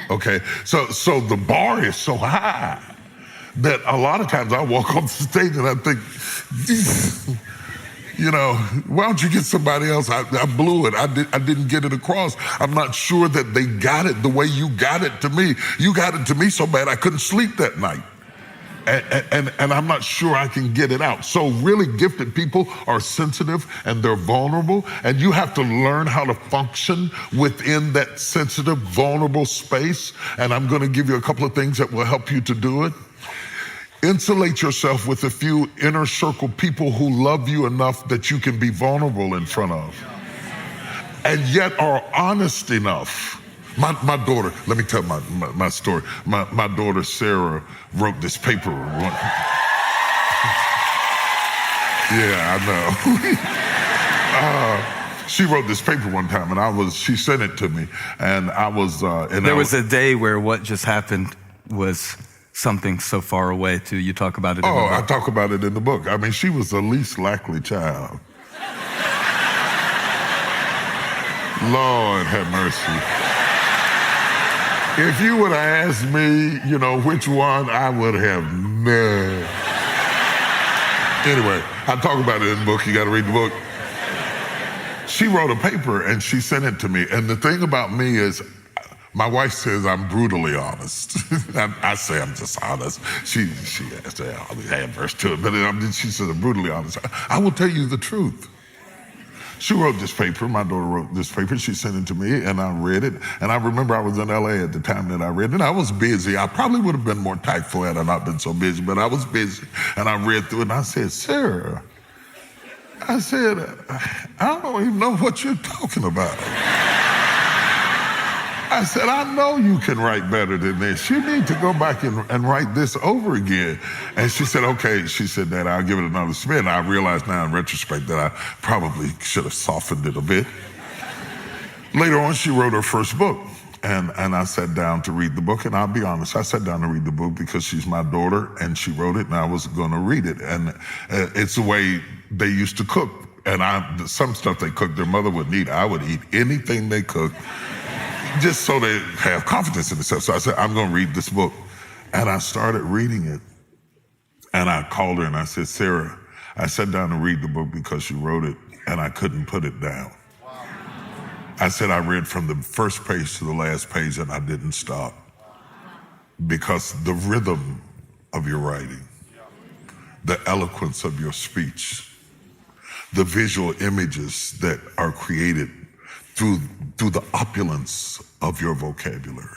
Okay, so the bar is so high that a lot of times I walk off the stage and I think, why don't you get somebody else? I blew it. I didn't get it across. I'm not sure that they got it the way you got it to me. You got it to me so bad I couldn't sleep that night. And I'm not sure I can get it out. So really gifted people are sensitive and they're vulnerable, and you have to learn how to function within that sensitive, vulnerable space. And I'm going to give you a couple of things that will help you to do it. Insulate yourself with a few inner circle people who love you enough that you can be vulnerable in front of, and yet are honest enough. My daughter, let me tell my story. My daughter, Sarah, wrote this paper. Yeah, I know. She wrote this paper one time, and she sent it to me, and I was... there was a day where what just happened was something so far away, too. You talk about it in the book. I talk about it in the book. I mean, she was the least likely child. Lord have mercy. If you would have asked me, which one, I would have never. Anyway, I talk about it in the book. You got to read the book. She wrote a paper and she sent it to me. And the thing about me is, my wife says I'm brutally honest. I say I'm just honest. She has to have all these adverse to it, but she says I'm brutally honest. I will tell you the truth. She wrote this paper. My daughter wrote this paper. She sent it to me, and I read it. And I remember I was in LA at the time that I read it, and I was busy. I probably would have been more tactful had I not been so busy, but I was busy. And I read through it, and I said, Sarah, I don't even know what you're talking about. I said, I know you can write better than this. You need to go back and write this over again. And she said, okay. She said, Dad, I'll give it another spin. I realize now in retrospect that I probably should have softened it a bit. Later on, she wrote her first book. And I sat down to read the book. And I'll be honest, I sat down to read the book because she's my daughter and she wrote it and I was going to read it. And it's the way they used to cook. And some stuff they cooked, their mother wouldn't eat. I would eat anything they cooked, just so they have confidence in themselves. So I said, I'm going to read this book. And I started reading it. And I called her and I said, Sarah, I sat down to read the book because you wrote it, and I couldn't put it down. Wow. I said, I read from the first page to the last page, and I didn't stop. Because the rhythm of your writing, the eloquence of your speech, the visual images that are created through the opulence of your vocabulary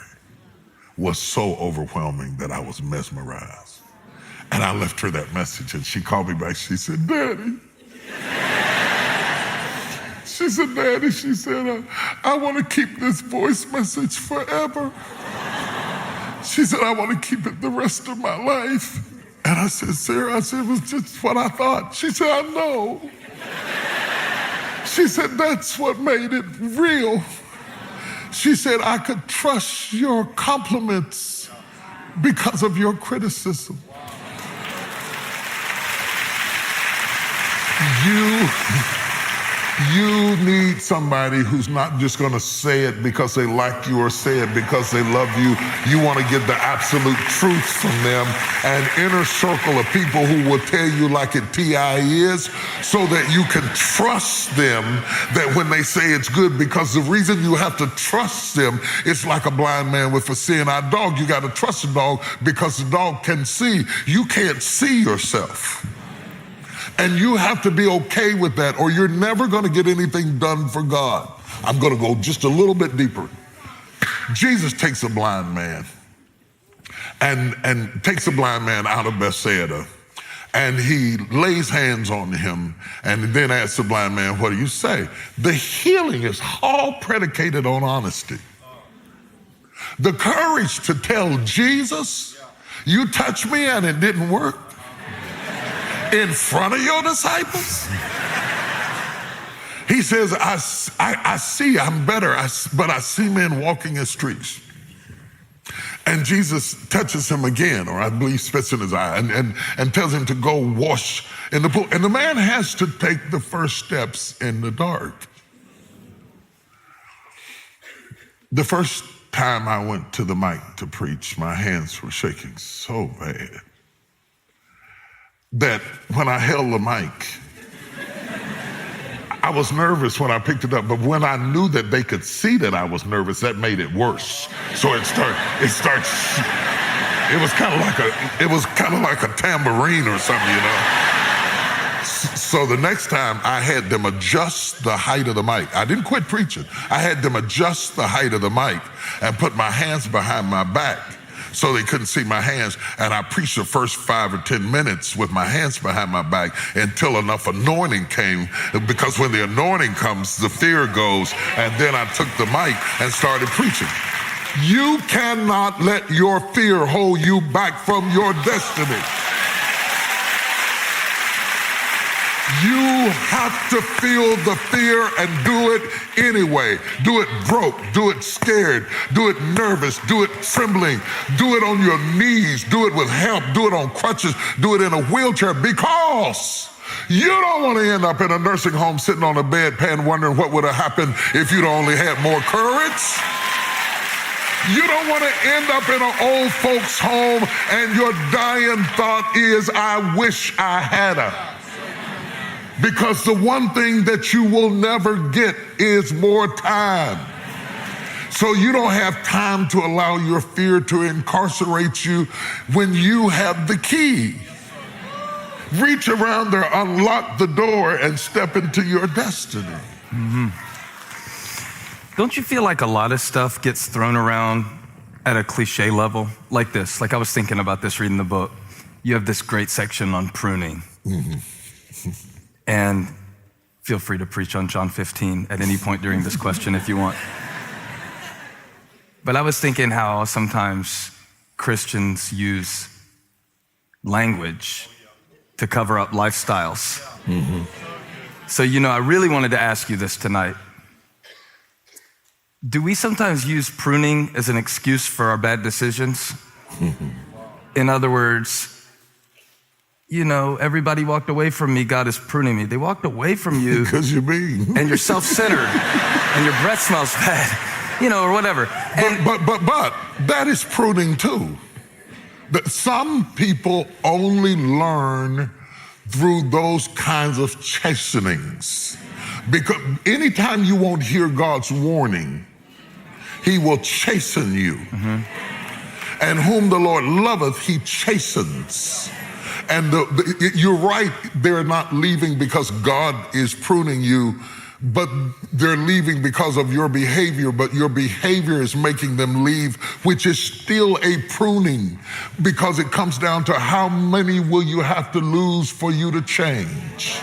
was so overwhelming that I was mesmerized. And I left her that message, and she called me back. She said, Daddy. She said, Daddy, she said, I want to keep this voice message forever. She said, I want to keep it the rest of my life. And I said, Sarah, it was just what I thought. She said, I know. She said, that's what made it real. She said, I could trust your compliments because of your criticism. You need somebody who's not just going to say it because they like you or say it because they love you. You want to get the absolute truth from them. An inner circle of people who will tell you like it TI is, so that you can trust them that when they say it's good, because the reason you have to trust them, it's like a blind man with a seeing-eye dog. You got to trust the dog because the dog can see. You can't see yourself. And you have to be okay with that, or you're never going to get anything done for God. I'm going to go just a little bit deeper. Jesus takes a blind man and takes a blind man out of Bethsaida, and he lays hands on him and then asks the blind man, what do you say? The healing is all predicated on honesty. The courage to tell Jesus, you touched me and it didn't work, in front of your disciples. He says, I see I'm better, but I see men walking in streets. And Jesus touches him again, or I believe spits in his eye, and tells him to go wash in the pool. And the man has to take the first steps in the dark. The first time I went to the mic to preach, my hands were shaking so bad. that when I held the mic, I was nervous when I picked it up, but when I knew that they could see that I was nervous, that made it worse. So it was kind of like a tambourine or something, you know. So the next time I had them adjust the height of the mic. I didn't quit preaching. I had them adjust the height of the mic and put my hands behind my back so they couldn't see my hands. And I preached the first 5 or 10 minutes with my hands behind my back until enough anointing came, because when the anointing comes, the fear goes. And then I took the mic and started preaching. You cannot let your fear hold you back from your destiny. You have to feel the fear and do it anyway. Do it broke, do it scared, do it nervous, do it trembling, do it on your knees, do it with help, do it on crutches, do it in a wheelchair, because you don't want to end up in a nursing home sitting on a bedpan wondering what would have happened if you'd only had more courage. You don't want to end up in an old folks home and your dying thought is, I wish I had her. Because the one thing that you will never get is more time. So you don't have time to allow your fear to incarcerate you when you have the key. Reach around there, unlock the door, and step into your destiny. Mm-hmm. Don't you feel like a lot of stuff gets thrown around at a cliche level like this? Like I was thinking about this reading the book. You have this great section on pruning. Mm-hmm. And feel free to preach on John 15 at any point during this question if you want. But I was thinking how sometimes Christians use language to cover up lifestyles. Mm-hmm. So, I really wanted to ask you this tonight. Do we sometimes use pruning as an excuse for our bad decisions? Mm-hmm. In other words, everybody walked away from me, God is pruning me. They walked away from you because you're mean. And you're self-centered and your breath smells bad, or whatever. But that is pruning too. That some people only learn through those kinds of chastenings. Because anytime you won't hear God's warning, he will chasten you. Mm-hmm. And whom the Lord loveth, he chastens. And you're right, they're not leaving because God is pruning you, but they're leaving because of your behavior, but your behavior is making them leave, which is still a pruning, because it comes down to how many will you have to lose for you to change.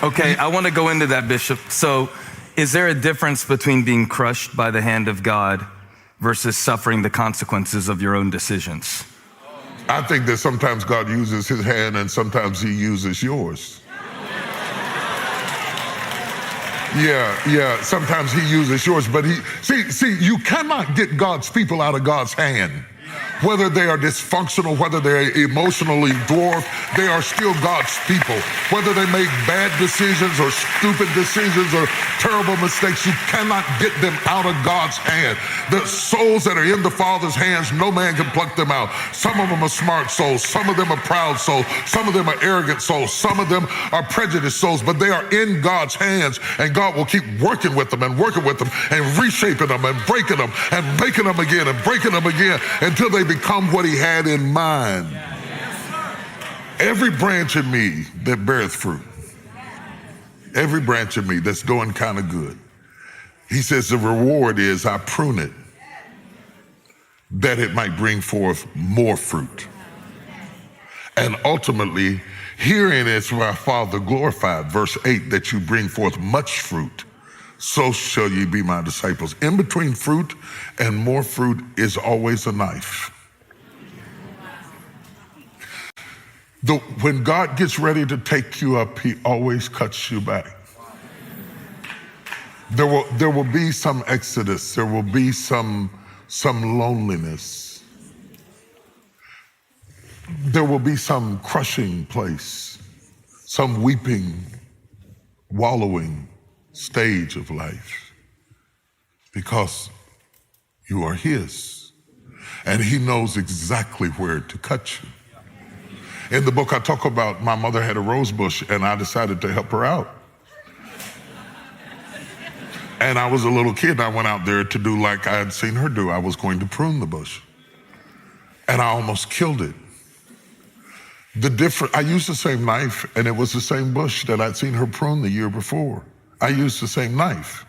Okay, I want to go into that, Bishop. So is there a difference between being crushed by the hand of God versus suffering the consequences of your own decisions? I think that sometimes God uses his hand and sometimes he uses yours. Yeah, sometimes he uses yours, but see, you cannot get God's people out of God's hand. Whether they are dysfunctional, whether they're emotionally dwarfed, they are still God's people. Whether they make bad decisions or stupid decisions or terrible mistakes, you cannot get them out of God's hand. The souls that are in the Father's hands, no man can pluck them out. Some of them are smart souls, some of them are proud souls, some of them are arrogant souls, some of them are prejudiced souls, but they are in God's hands, and God will keep working with them and reshaping them and breaking them and making them again and breaking them again until they become what he had in mind. Every branch in me that beareth fruit, every branch of me that's doing kind of good, he says the reward is I prune it that it might bring forth more fruit. And ultimately, herein is my Father glorified, verse 8, that you bring forth much fruit, so shall ye be my disciples. In between fruit and more fruit is always a knife. When God gets ready to take you up, he always cuts you back. There will be some exodus. There will be some loneliness. There will be some crushing place, some weeping, wallowing stage of life, because you are his, and he knows exactly where to cut you. In the book, I talk about my mother had a rose bush, and I decided to help her out. And I was a little kid. I went out there to do like I had seen her do. I was going to prune the bush. And I almost killed it. I used the same knife, and it was the same bush that I'd seen her prune the year before. I used the same knife.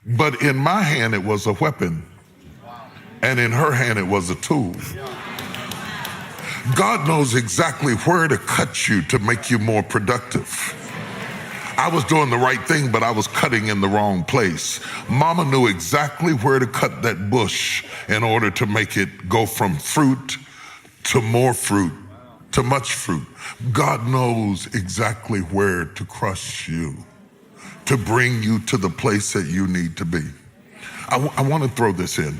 But in my hand, it was a weapon. And in her hand, it was a tool. God knows exactly where to cut you to make you more productive. I was doing the right thing, but I was cutting in the wrong place. Mama knew exactly where to cut that bush in order to make it go from fruit to more fruit, to much fruit. God knows exactly where to crush you, to bring you to the place that you need to be. I want to throw this in.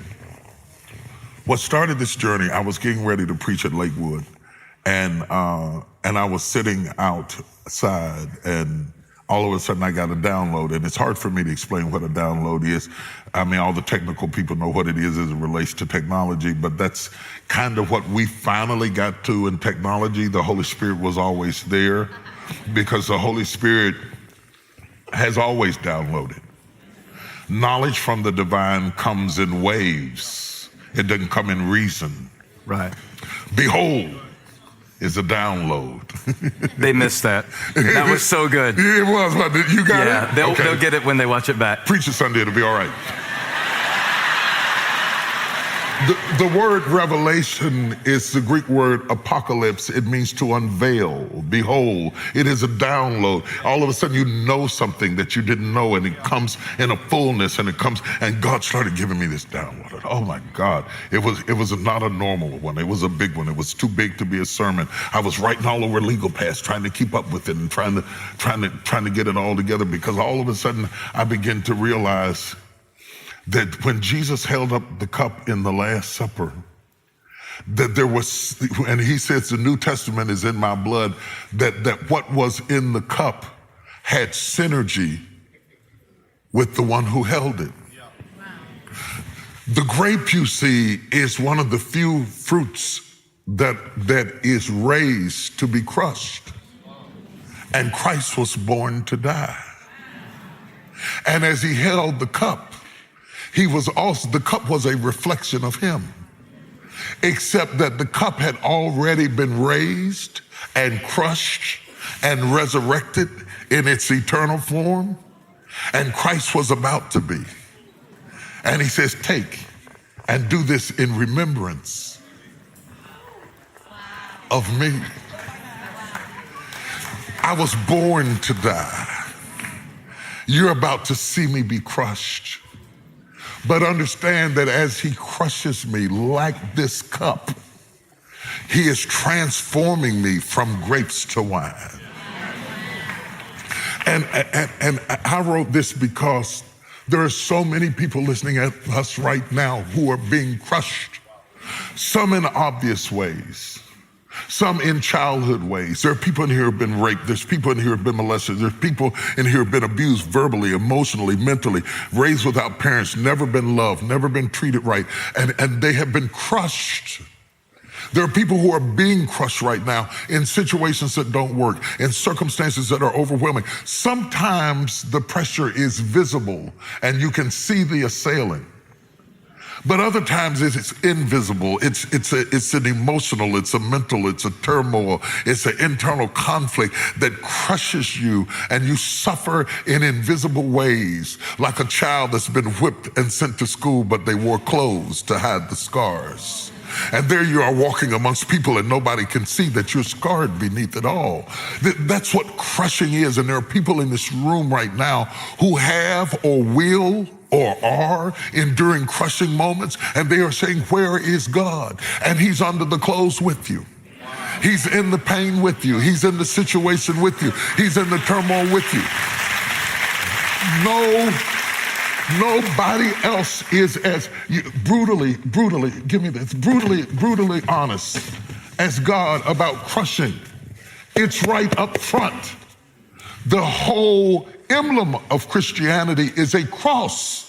What started this journey, I was getting ready to preach at Lakewood, and I was sitting outside, and all of a sudden I got a download, and it's hard for me to explain what a download is. I mean, all the technical people know what it is as it relates to technology, but that's kind of what we finally got to in technology. The Holy Spirit was always there, because the Holy Spirit has always downloaded. Knowledge from the divine comes in waves. It doesn't come in reason. Right. Behold is a download. They missed that. That was so good. Yeah, it was. You got it? Yeah, they'll get it when they watch it back. Preach it Sunday, it'll be all right. The word revelation is the Greek word apocalypse. It means to unveil, behold. It is a download. All of a sudden you know something that you didn't know, and it comes in a fullness, and God started giving me this download. Oh my God. It was not a normal one. It was a big one. It was too big to be a sermon. I was writing all over legal pads, trying to keep up with it and trying to get it all together, because all of a sudden I began to realize that when Jesus held up the cup in the Last Supper, that there was, and he says the New Testament is in my blood, that what was in the cup had synergy with the one who held it. The grape, you see, is one of the few fruits that is raised to be crushed. And Christ was born to die. And as he held the cup, the cup was a reflection of him, except that the cup had already been raised and crushed and resurrected in its eternal form, and Christ was about to be. And he says, take and do this in remembrance of me. I was born to die. You're about to see me be crushed. But understand that as he crushes me like this cup, he is transforming me from grapes to wine. And I wrote this because there are so many people listening at us right now who are being crushed, some in obvious ways, some in childhood ways. There are people in here who have been raped. There's people in here who have been molested. There's people in here who have been abused verbally, emotionally, mentally, raised without parents, never been loved, never been treated right, and they have been crushed. There are people who are being crushed right now in situations that don't work, in circumstances that are overwhelming. Sometimes the pressure is visible and you can see the assailant. But other times it's invisible. It's an emotional, it's a mental, it's a turmoil, it's an internal conflict that crushes you, and you suffer in invisible ways, like a child that's been whipped and sent to school, but they wore clothes to hide the scars. And there you are walking amongst people and nobody can see that you're scarred beneath it all. That's what crushing is. And there are people in this room right now who have or will or are enduring crushing moments, and they are saying, where is God? And he's under the clothes with you. He's in the pain with you. He's in the situation with you. He's in the turmoil with you. Nobody else is as brutally honest as God about crushing. It's right up front. The whole emblem of Christianity is a cross.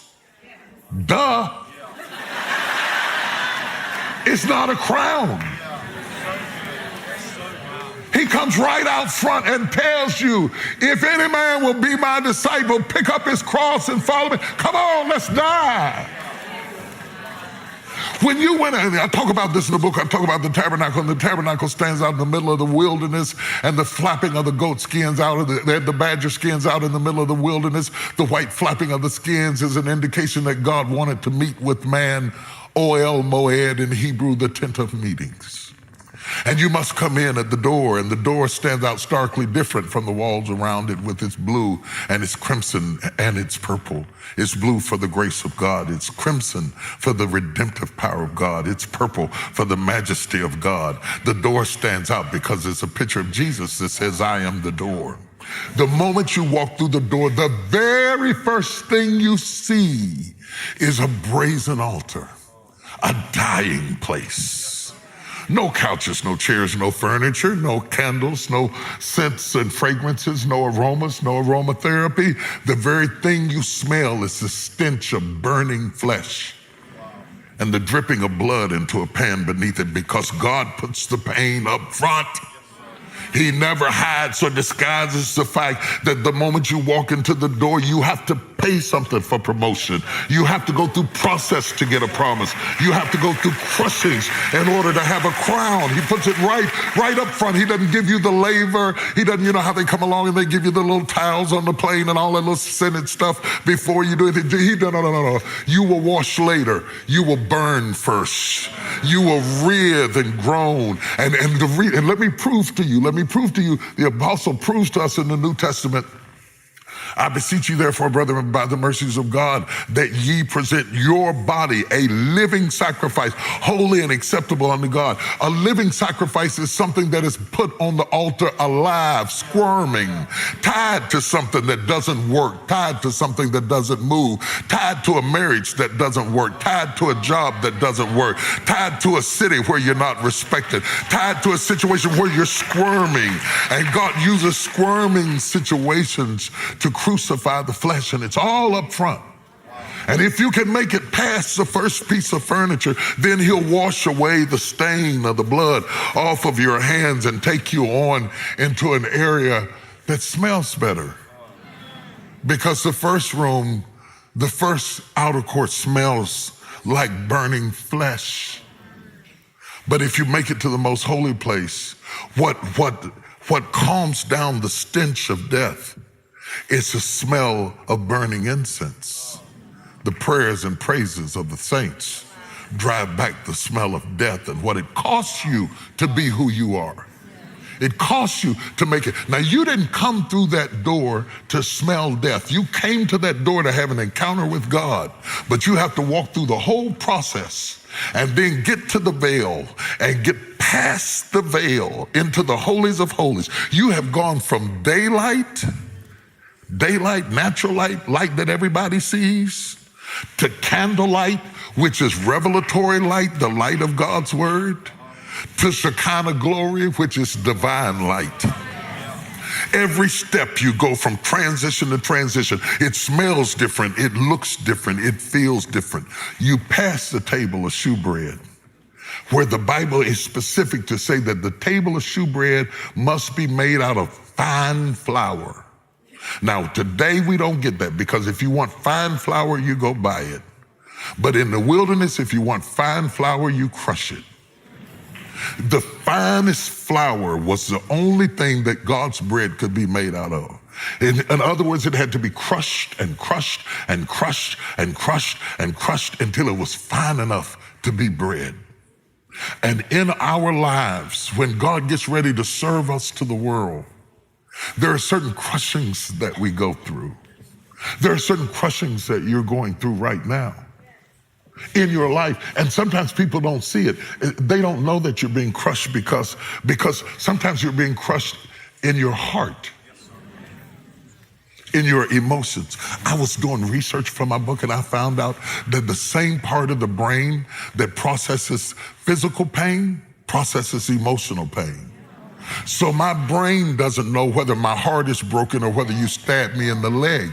Duh. It's not a crown. He comes right out front and tells you, if any man will be my disciple, pick up his cross and follow me. Come on, let's die. When you went, and I talk about this in the book, I talk about the tabernacle, and the tabernacle stands out in the middle of the wilderness, and the flapping of the goat skins out of the badger skins out in the middle of the wilderness. The white flapping of the skins is an indication that God wanted to meet with man, Oel Moed in Hebrew, the tent of meetings. And you must come in at the door, and the door stands out starkly different from the walls around it with its blue and its crimson and its purple. It's blue for the grace of God. It's crimson for the redemptive power of God. It's purple for the majesty of God. The door stands out because it's a picture of Jesus that says, I am the door. The moment you walk through the door, the very first thing you see is a brazen altar, a dying place. No couches, no chairs, no furniture, no candles, no scents and fragrances, no aromas, no aromatherapy. The very thing you smell is the stench of burning flesh and the dripping of blood into a pan beneath it, because God puts the pain up front. He never hides or disguises the fact that the moment you walk into the door, you have to pay something for promotion. You have to go through process to get a promise. You have to go through crushings in order to have a crown. He puts it right up front. He doesn't give you the laver. He doesn't, you know how they come along and they give you the little tiles on the plane and all that little scented stuff before you do it. No. You will wash later. You will burn first. You will writhe and groan. And let me prove to you, the apostle proves to us in the New Testament, I beseech you therefore, brethren, by the mercies of God, that ye present your body a living sacrifice, holy and acceptable unto God. A living sacrifice is something that is put on the altar alive, squirming, tied to something that doesn't work, tied to something that doesn't move, tied to a marriage that doesn't work, tied to a job that doesn't work, tied to a city where you're not respected, tied to a situation where you're squirming. And God uses squirming situations to crucify the flesh, and it's all up front. And if you can make it past the first piece of furniture, then he'll wash away the stain of the blood off of your hands and take you on into an area that smells better. Because the first room, the first outer court smells like burning flesh. But if you make it to the most holy place, what calms down the stench of death, it's a smell of burning incense. The prayers and praises of the saints drive back the smell of death and what it costs you to be who you are. It costs you to make it. Now, you didn't come through that door to smell death. You came to that door to have an encounter with God, but you have to walk through the whole process and then get to the veil and get past the veil into the holies of holies. You have gone from daylight, natural light that everybody sees, to candlelight, which is revelatory light, the light of God's word, to Shekinah glory, which is divine light. Every step you go from transition to transition, it smells different, it looks different, it feels different. You pass the table of shewbread, where the Bible is specific to say that the table of shewbread must be made out of fine flour. Now, today we don't get that, because if you want fine flour, you go buy it. But in the wilderness, if you want fine flour, you crush it. The finest flour was the only thing that God's bread could be made out of. In other words, it had to be crushed and crushed and crushed and crushed and crushed until it was fine enough to be bread. And in our lives, when God gets ready to serve us to the world, there are certain crushings that we go through. There are certain crushings that you're going through right now in your life. And sometimes people don't see it. They don't know that you're being crushed because sometimes you're being crushed in your heart, in your emotions. I was doing research for my book, and I found out that the same part of the brain that processes physical pain processes emotional pain. So my brain doesn't know whether my heart is broken or whether you stabbed me in the leg.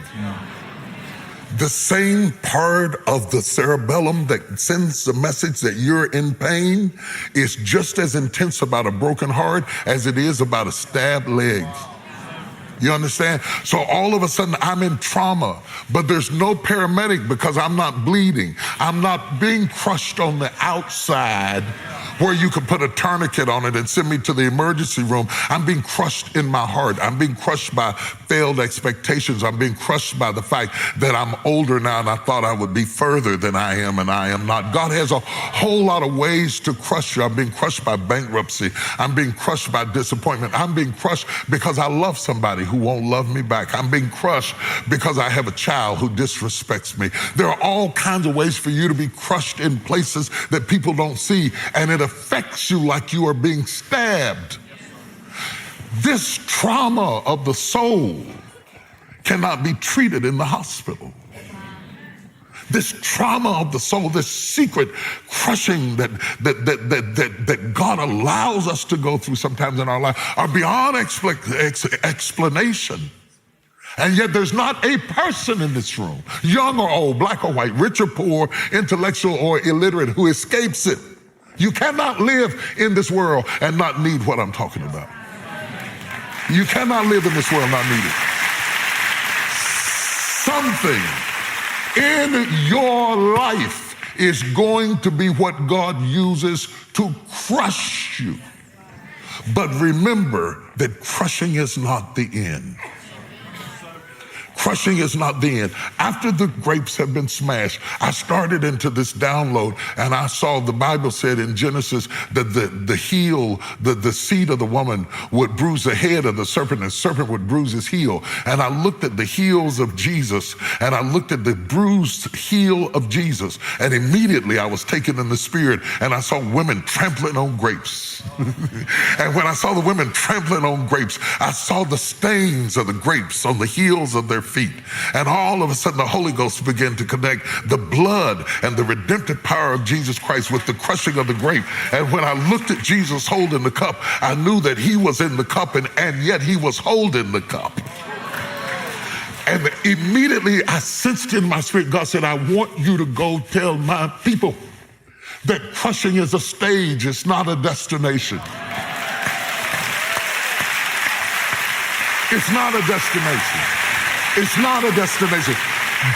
The same part of the cerebellum that sends the message that you're in pain is just as intense about a broken heart as it is about a stabbed leg. You understand? So all of a sudden I'm in trauma, but there's no paramedic because I'm not bleeding. I'm not being crushed on the outside where you could put a tourniquet on it and send me to the emergency room. I'm being crushed in my heart. I'm being crushed by failed expectations. I'm being crushed by the fact that I'm older now and I thought I would be further than I am and I am not. God has a whole lot of ways to crush you. I'm being crushed by bankruptcy. I'm being crushed by disappointment. I'm being crushed because I love somebody who won't love me back. I'm being crushed because I have a child who disrespects me. There are all kinds of ways for you to be crushed in places that people don't see, and it affects you like you are being stabbed. This trauma of the soul cannot be treated in the hospital. This trauma of the soul, this secret crushing that God allows us to go through sometimes in our life are beyond explanation. And yet there's not a person in this room, young or old, black or white, rich or poor, intellectual or illiterate, who escapes it. You cannot live in this world and not need what I'm talking about. You cannot live in this world and not need it. Something in your life is going to be what God uses to crush you. But remember that crushing is not the end. Crushing is not the end. After the grapes have been smashed, I started into this download and I saw the Bible said in Genesis that the seed of the woman would bruise the head of the serpent and the serpent would bruise his heel. And I looked at the heels of Jesus and I looked at the bruised heel of Jesus, and immediately I was taken in the spirit and I saw women trampling on grapes. And when I saw the women trampling on grapes, I saw the stains of the grapes on the heels of their feet. And all of a sudden the Holy Ghost began to connect the blood and the redemptive power of Jesus Christ with the crushing of the grape. And when I looked at Jesus holding the cup, I knew that he was in the cup and yet he was holding the cup. And immediately I sensed in my spirit, God said, I want you to go tell my people that crushing is a stage, it's not a destination. It's not a destination. It's not a destination.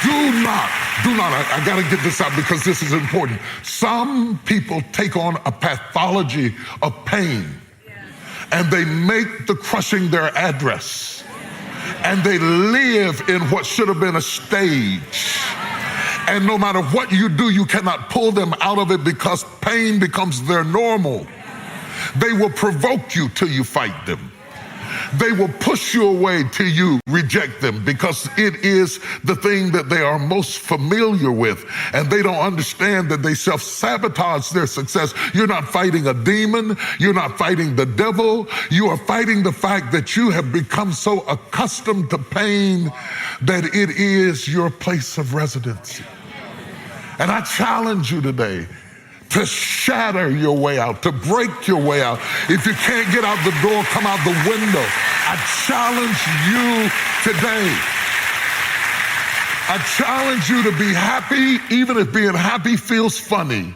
Do not, I gotta get this out because this is important. Some people take on a pathology of pain and they make the crushing their address and they live in what should have been a stage. And no matter what you do, you cannot pull them out of it because pain becomes their normal. They will provoke you till you fight them. They will push you away till you reject them because it is the thing that they are most familiar with. And they don't understand that they self-sabotage their success. You're not fighting a demon. You're not fighting the devil. You are fighting the fact that you have become so accustomed to pain that it is your place of residency. And I challenge you today to shatter your way out, to break your way out. If you can't get out the door, come out the window. I challenge you today. I challenge you to be happy, even if being happy feels funny.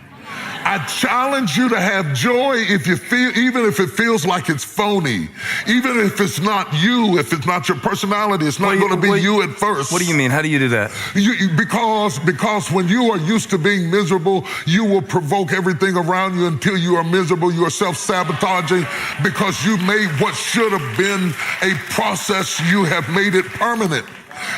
I challenge you to have joy even if it feels like it's phony. Even if it's not you, if it's not your personality, it's not going to be you at first. What do you mean? How do you do that? Because when you are used to being miserable, you will provoke everything around you until you are miserable. You are self-sabotaging because you made what should have been a process, you have made it permanent.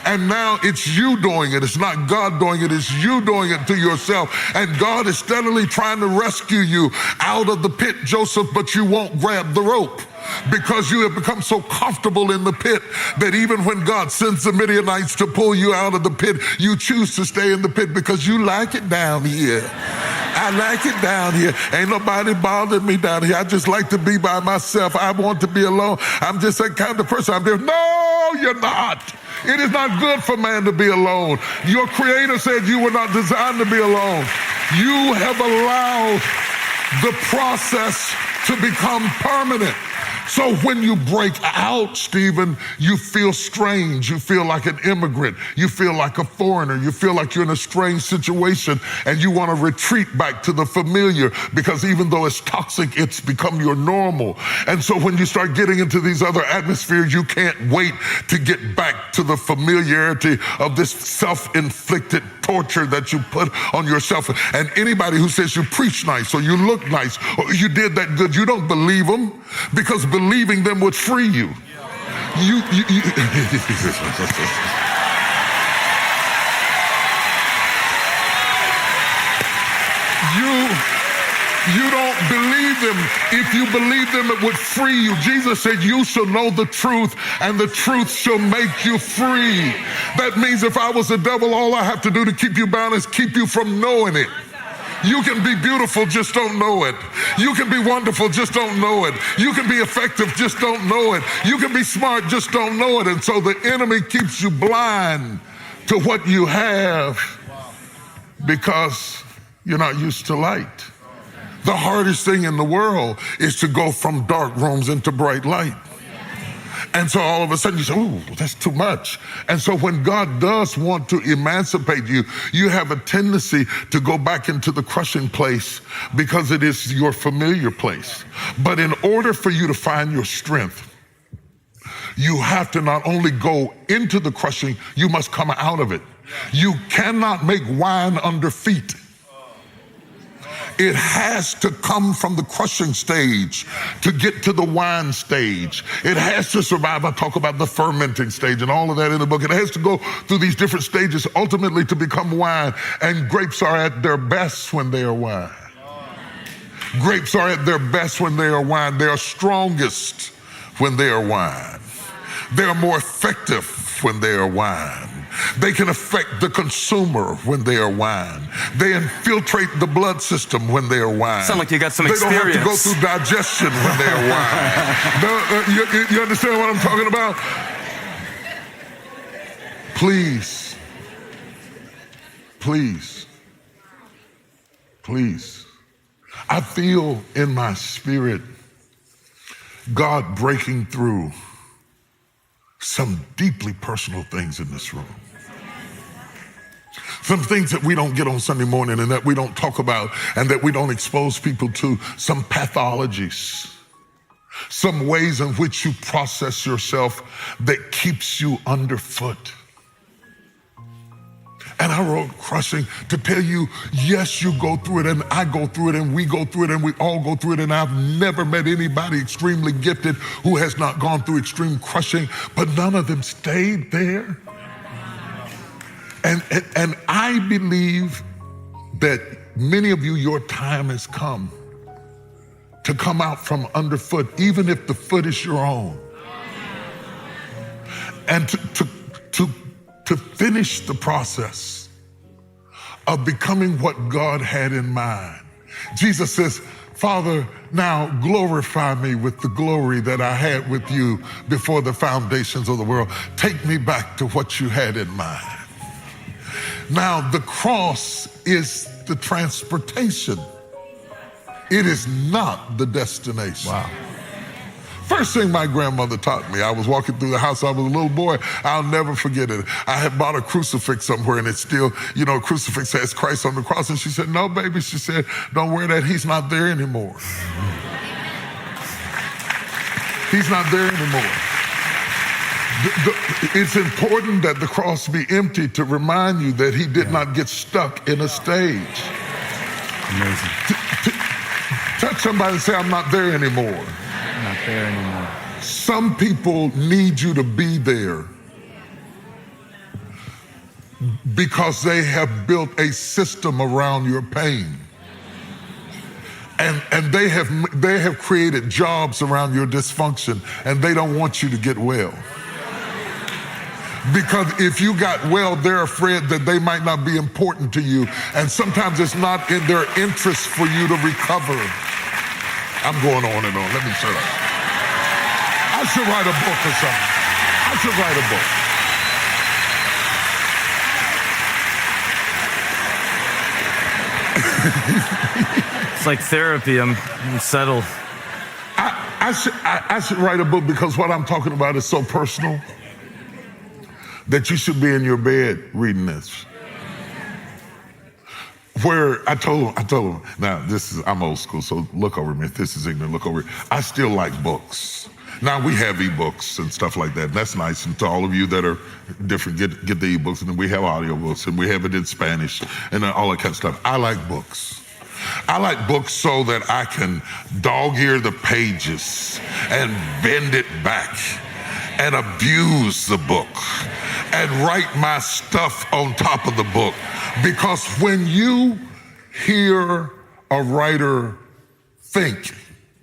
And now it's you doing it. It's not God doing it. It's you doing it to yourself. And God is steadily trying to rescue you out of the pit, Joseph, but you won't grab the rope because you have become so comfortable in the pit that even when God sends the Midianites to pull you out of the pit, you choose to stay in the pit because you like it down here. I like it down here. Ain't nobody bothering me down here. I just like to be by myself. I want to be alone. I'm just that kind of person. I'm there. No, you're not. It is not good for man to be alone. Your Creator said you were not designed to be alone. You have allowed the process to become permanent. So when you break out, Stephen, you feel strange. You feel like an immigrant. You feel like a foreigner. You feel like you're in a strange situation and you want to retreat back to the familiar because even though it's toxic, it's become your normal. And so when you start getting into these other atmospheres, you can't wait to get back to the familiarity of this self-inflicted torture that you put on yourself. And anybody who says you preach nice or you look nice or you did that good, you don't believe them because believing them would free you. You don't believe them. If you believe them, it would free you. Jesus said, you shall know the truth, and the truth shall make you free. That means if I was the devil, all I have to do to keep you bound is keep you from knowing it. You can be beautiful, just don't know it. You can be wonderful, just don't know it. You can be effective, just don't know it. You can be smart, just don't know it. And so the enemy keeps you blind to what you have because you're not used to light. The hardest thing in the world is to go from dark rooms into bright light. And so all of a sudden you say, ooh, that's too much. And so when God does want to emancipate you, you have a tendency to go back into the crushing place because it is your familiar place. But in order for you to find your strength, you have to not only go into the crushing, you must come out of it. You cannot make wine under feet. It has to come from the crushing stage to get to the wine stage. It has to survive. I talk about the fermenting stage and all of that in the book. It has to go through these different stages ultimately to become wine. And grapes are at their best when they are wine. Grapes are at their best when they are wine. They are strongest when they are wine. They are more effective when they are wine. They can affect the consumer when they are wine. They infiltrate the blood system when they are wine. Sound like you got some experience. They don't have to go through digestion when they are wine. You understand what I'm talking about? Please, please, please. I feel in my spirit God breaking through some deeply personal things in this room. Some things that we don't get on Sunday morning and that we don't talk about and that we don't expose people to. Some pathologies, some ways in which you process yourself that keeps you underfoot. And I wrote Crushing to tell you, yes, you go through it and I go through it and we go through it and we all go through it. And I've never met anybody extremely gifted who has not gone through extreme crushing, but none of them stayed there. And I believe that many of you, your time has come to come out from underfoot, even if the foot is your own. And to finish the process of becoming what God had in mind. Jesus says, Father, now glorify me with the glory that I had with you before the foundations of the world. Take me back to what you had in mind. Now, the cross is the transportation. It is not the destination. Wow. First thing my grandmother taught me, I was walking through the house, I was a little boy, I'll never forget it. I had bought a crucifix somewhere and it's still, a crucifix has Christ on the cross. And she said, no, baby, she said, don't wear that, he's not there anymore. He's not there anymore. It's important that the cross be empty to remind you that he did not get stuck in a stage. Amazing. Touch somebody and say, I'm not there anymore. Not there anymore. Some people need you to be there because they have built a system around your pain. And they have created jobs around your dysfunction, and they don't want you to get well. Because if you got well, they're afraid that they might not be important to you. And sometimes it's not in their interest for you to recover. I'm going on and on. Let me shut up. I should write a book or something. I should write a book. It's like therapy. I'm settled. I should write a book because what I'm talking about is so personal that you should be in your bed reading this. Where I told him, now I'm old school, so look over me. If this is ignorant, look over it. I still like books. Now we have ebooks and stuff like that. And that's nice. And to all of you that are different, get the ebooks. And then we have audiobooks and we have it in Spanish and all that kind of stuff. I like books. I like books so that I can dog-ear the pages and bend it back and abuse the book and write my stuff on top of the book. Because when you hear a writer think,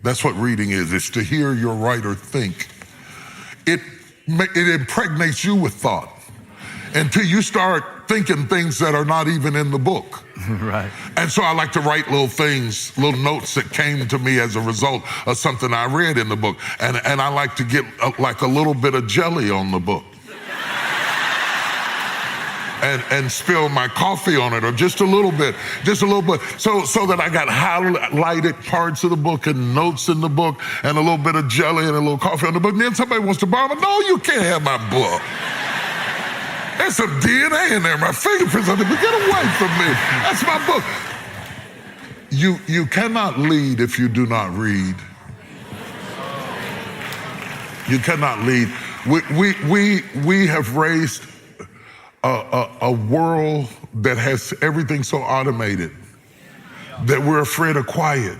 that's what reading is. It's to hear your writer think. It impregnates you with thought until you start thinking things that are not even in the book. Right. And so I like to write little things, little notes that came to me as a result of something I read in the book. And I like to get like a little bit of jelly on the book. And spill my coffee on it, or just a little bit, so that I got highlighted parts of the book and notes in the book and a little bit of jelly and a little coffee on the book. And then somebody wants to borrow it. No, you can't have my book. There's some DNA in there, my fingerprints on it, but get away from me. That's my book. You cannot lead if you do not read. You cannot lead. We have raised a world that has everything so automated that we're afraid of quiet.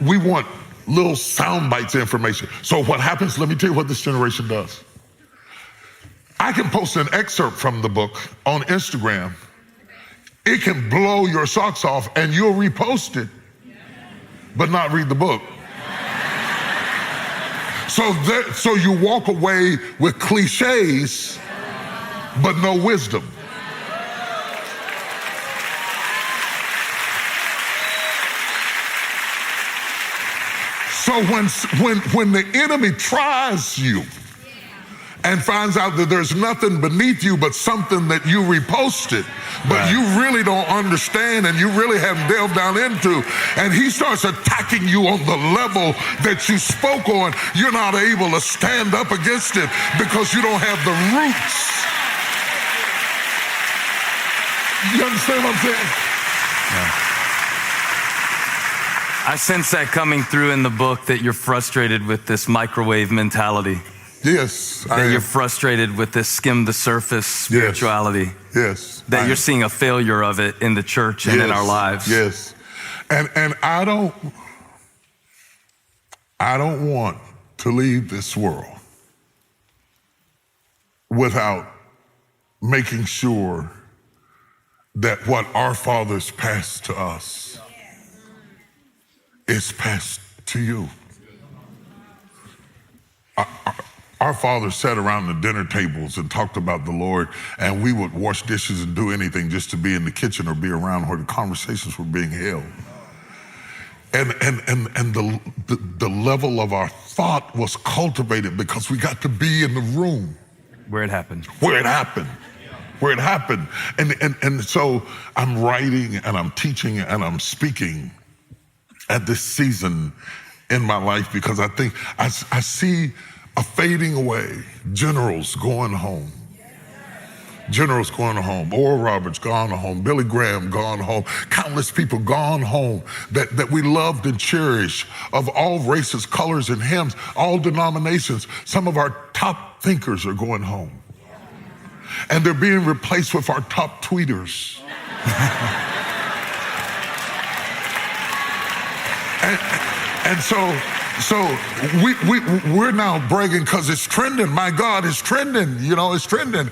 We want little sound bites of information. So what happens, let me tell you what this generation does. I can post an excerpt from the book on Instagram. It can blow your socks off and you'll repost it, but not read the book. So you walk away with cliches, but no wisdom. So when the enemy tries you and finds out that there's nothing beneath you but something that you reposted, but you really don't understand and you really haven't delved down into, and he starts attacking you on the level that you spoke on, you're not able to stand up against it because you don't have the roots. You understand what I'm saying? Yeah. I sense that coming through in the book, that you're frustrated with this microwave mentality. Yes, that you're frustrated with this skim the surface spirituality. Yes. That you're seeing a failure of it in the church and in our lives. Yes. And I don't want to leave this world without making sure that what our fathers passed to us is passed to you. Our fathers sat around the dinner tables and talked about the Lord, and we would wash dishes and do anything just to be in the kitchen or be around where the conversations were being held. And the level of our thought was cultivated because we got to be in the room. Where it happened. And so I'm writing and I'm teaching and I'm speaking at this season in my life because I think I see a fading away. Generals going home. Oral Roberts gone home. Billy Graham gone home. Countless people gone home that we loved and cherished, of all races, colors, and hymns, all denominations. Some of our top thinkers are going home. And they're being replaced with our top tweeters. and so we're now bragging because it's trending. My God, it's trending. You know, it's trending.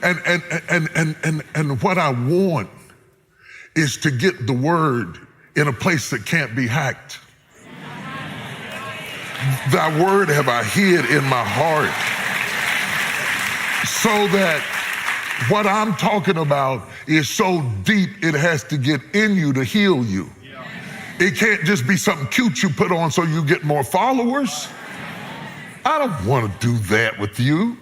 And what I want is to get the word in a place that can't be hacked. Thy word have I hid in my heart, so that what I'm talking about is so deep it has to get in you to heal you. It can't just be something cute you put on so you get more followers. I don't want to do that with you.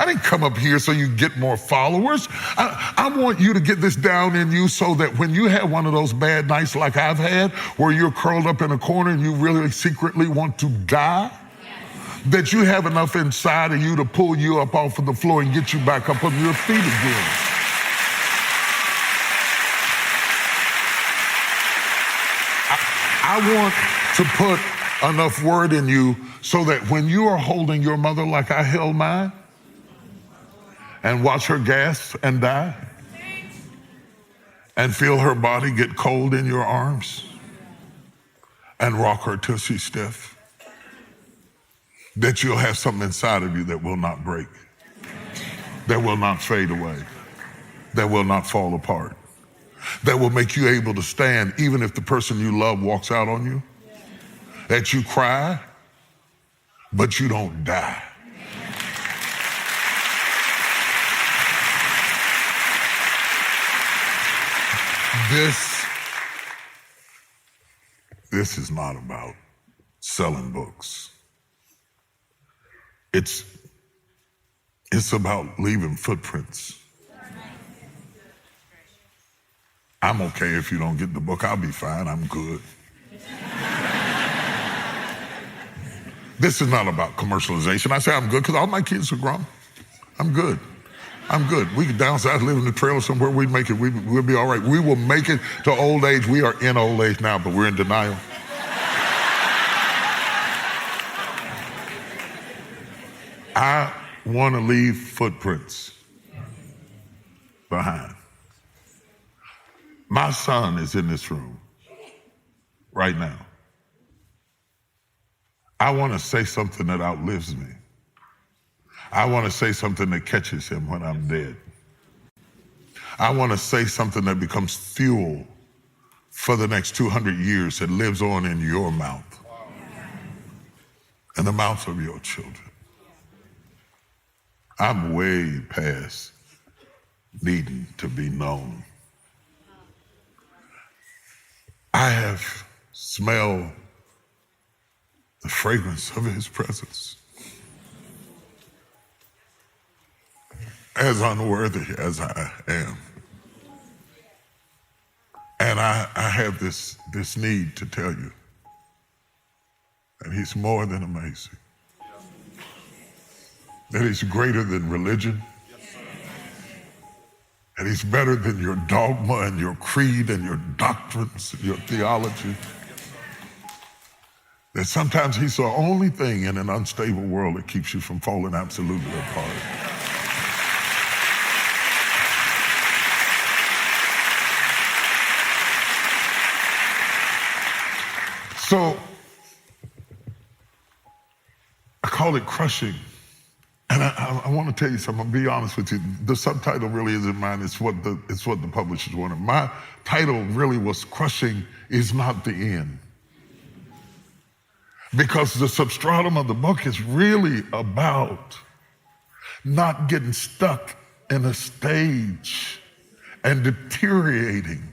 I didn't come up here so you get more followers. I want you to get this down in you so that when you have one of those bad nights like I've had, where you're curled up in a corner and you really secretly want to die, that you have enough inside of you to pull you up off of the floor and get you back up on your feet again. I want to put enough word in you so that when you are holding your mother like I held mine and watch her gasp and die and feel her body get cold in your arms and rock her till she's stiff, that you'll have something inside of you that will not break, that will not fade away, that will not fall apart, that will make you able to stand even if the person you love walks out on you, that you cry, but you don't die. This is not about selling books. It's about leaving footprints. I'm okay if you don't get the book. I'll be fine. I'm good. This is not about commercialization. I say I'm good because all my kids are grown. I'm good. I'm good. We could downsize, live in the trailer somewhere. We'd make it. We'll be all right. We will make it to old age. We are in old age now, but we're in denial. I want to leave footprints behind. My son is in this room right now. I want to say something that outlives me. I want to say something that catches him when I'm dead. I want to say something that becomes fuel for the next 200 years that lives on in your mouth and the mouths of your children. I'm way past needing to be known. I have smelled the fragrance of his presence. As unworthy as I am. And I have this need to tell you that he's more than amazing. That he's greater than religion. And he's better than your dogma and your creed and your doctrines and your theology. That sometimes he's the only thing in an unstable world that keeps you from falling absolutely apart. So, I call it crushing. And I want to tell you something. I'll be honest with you. The subtitle really isn't mine. It's what the publishers wanted. My title really was Crushing is Not the End. Because the substratum of the book is really about not getting stuck in a stage and deteriorating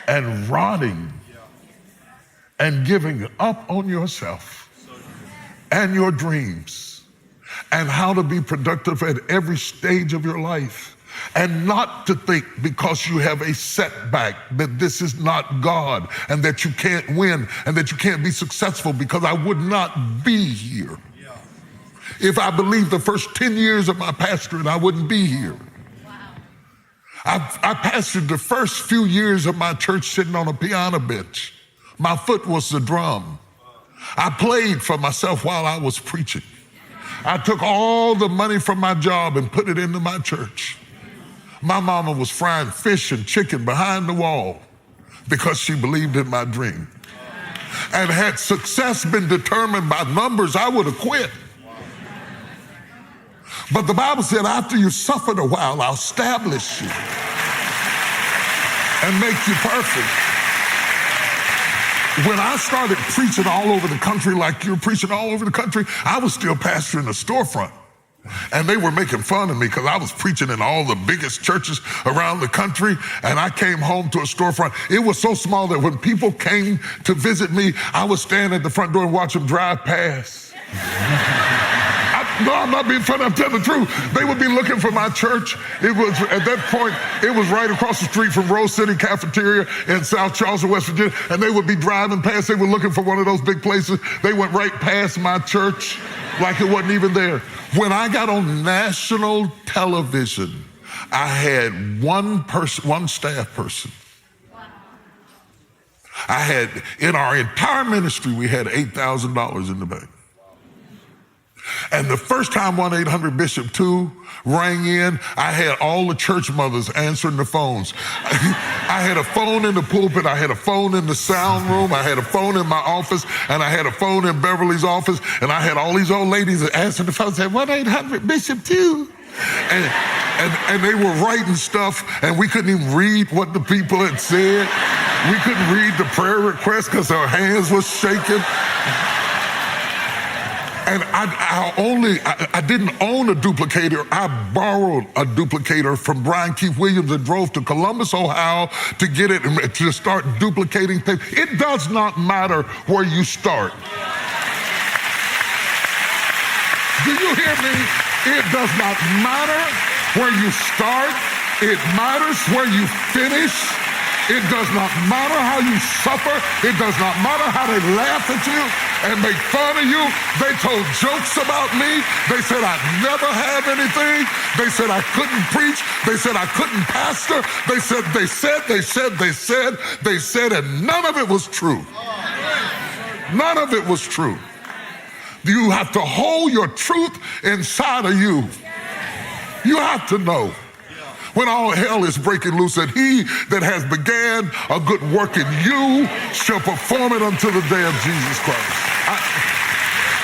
and rotting and giving up on yourself and your dreams and how to be productive at every stage of your life, and not to think because you have a setback that this is not God and that you can't win and that you can't be successful, because I would not be here. If I believed the first 10 years of my pastorate, I wouldn't be here. I pastored the first few years of my church sitting on a piano bench. My foot was the drum. I played for myself while I was preaching. I took all the money from my job and put it into my church. My mama was frying fish and chicken behind the wall because she believed in my dream. And had success been determined by numbers, I would have quit. But the Bible said, after you suffered a while, I'll establish you and make you perfect. When I started preaching all over the country like you're preaching all over the country, I was still pastoring a storefront. And they were making fun of me because I was preaching in all the biggest churches around the country, and I came home to a storefront. It was so small that when people came to visit me, I would stand at the front door and watch them drive past. No, I'm not being funny. I'm telling the truth. They would be looking for my church. It was, at that point, it was right across the street from Rose City Cafeteria in South Charleston, West Virginia. And they would be driving past. They were looking for one of those big places. They went right past my church like it wasn't even there. When I got on national television, I had one staff person. I had, in our entire ministry, we had $8,000 in the bank. And the first time 1-800-BISHOP-2 rang in, I had all the church mothers answering the phones. I had a phone in the pulpit, I had a phone in the sound room, I had a phone in my office, and I had a phone in Beverly's office, and I had all these old ladies that answered the phone, said 1-800-BISHOP-2. And they were writing stuff, and we couldn't even read what the people had said. We couldn't read the prayer requests because our hands were shaking. And I didn't own a duplicator. I borrowed a duplicator from Brian Keith Williams and drove to Columbus, Ohio to get it and to start duplicating things. It does not matter where you start. Do you hear me? It does not matter where you start. It matters where you finish. It does not matter how you suffer. It does not matter how they laugh at you and make fun of you. They told jokes about me. They said I'd never have anything. They said I couldn't preach. They said I couldn't pastor. They said, and none of it was true. None of it was true. You have to hold your truth inside of you. You have to know. When all hell is breaking loose, and he that has began a good work in you shall perform it until the day of Jesus Christ.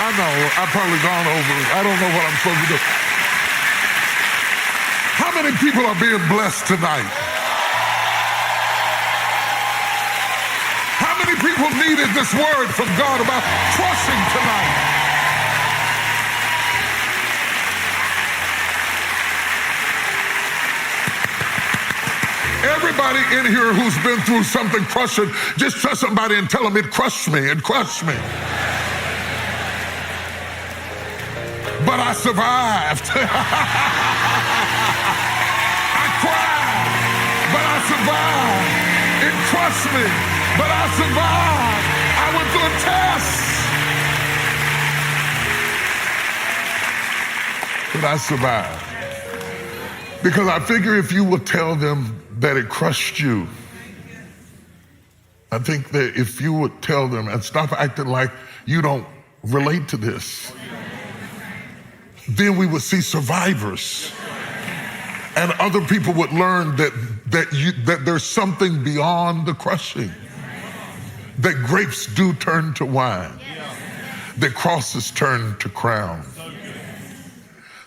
I know, I've probably gone over it. I don't know what I'm supposed to do. How many people are being blessed tonight? How many people needed this word from God about trusting tonight? Everybody in here who's been through something crushing, just trust somebody and tell them it crushed me, it crushed me. But I survived. I cried, but I survived. It crushed me, but I survived. I went through a test, but I survived. Because I figure if you will tell them that it crushed you, I think that if you would tell them and stop acting like you don't relate to this, then we would see survivors. And other people would learn that there's something beyond the crushing. That grapes do turn to wine. That crosses turn to crowns.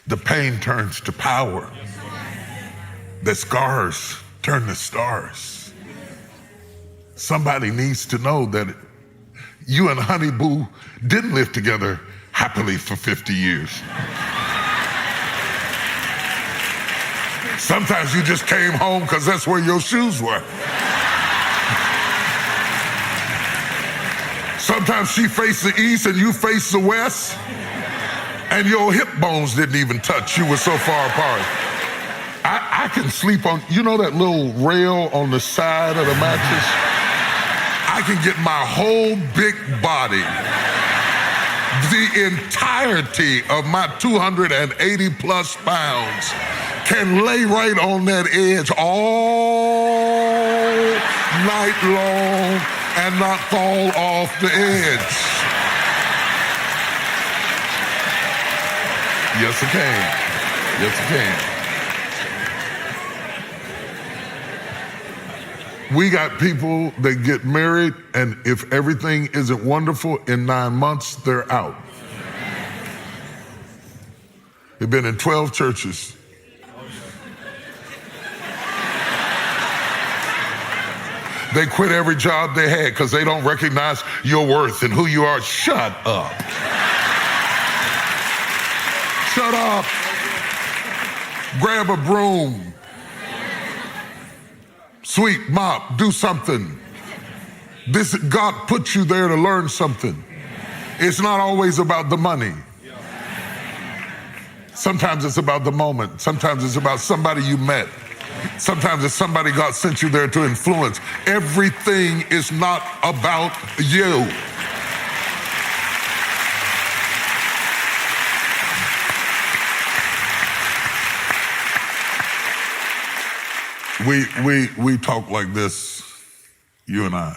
The pain turns to power. That scars turn to stars. Somebody needs to know that you and Honey Boo didn't live together happily for 50 years. Sometimes you just came home because that's where your shoes were. Sometimes she faced the east and you faced the west, and your hip bones didn't even touch. You were so far apart. I can sleep on, you know that little rail on the side of the mattress? I can get my whole big body, the entirety of my 280 plus pounds can lay right on that edge all night long and not fall off the edge. Yes, it can. Yes, it can. We got people that get married, and if everything isn't wonderful, in 9 months, they're out. They've been in 12 churches. They quit every job they had because they don't recognize your worth and who you are. Shut up. Shut up. Grab a broom. Sweep, mop, do something. God put you there to learn something. It's not always about the money. Sometimes it's about the moment. Sometimes it's about somebody you met. Sometimes it's somebody God sent you there to influence. Everything is not about you. We talk like this, you and I,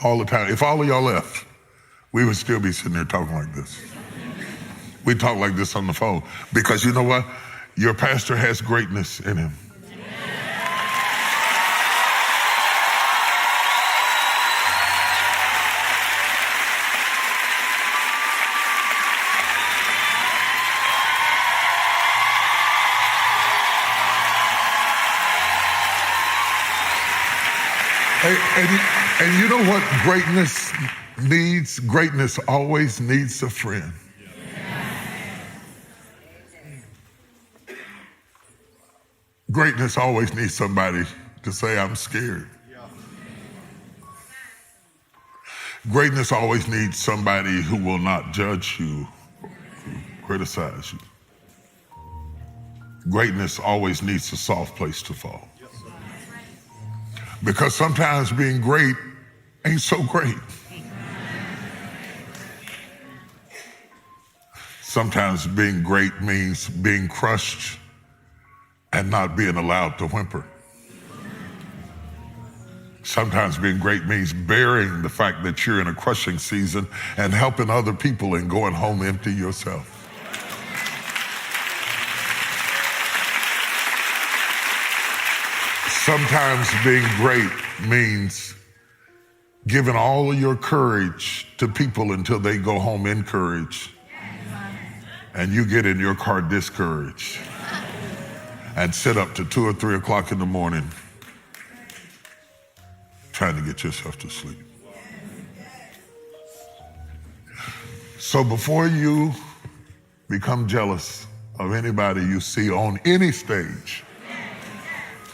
all the time. If all of y'all left, we would still be sitting there talking like this. We talk like this on the phone because you know what? Your pastor has greatness in him. And you know what greatness needs? Greatness always needs a friend. Greatness always needs somebody to say, I'm scared. Greatness always needs somebody who will not judge you, criticize you. Greatness always needs a soft place to fall. Because sometimes being great ain't so great. Sometimes being great means being crushed and not being allowed to whimper. Sometimes being great means bearing the fact that you're in a crushing season and helping other people and going home empty yourself. Sometimes being great means giving all of your courage to people until they go home encouraged and you get in your car discouraged and sit up to 2 or 3 o'clock in the morning trying to get yourself to sleep. So before you become jealous of anybody you see on any stage,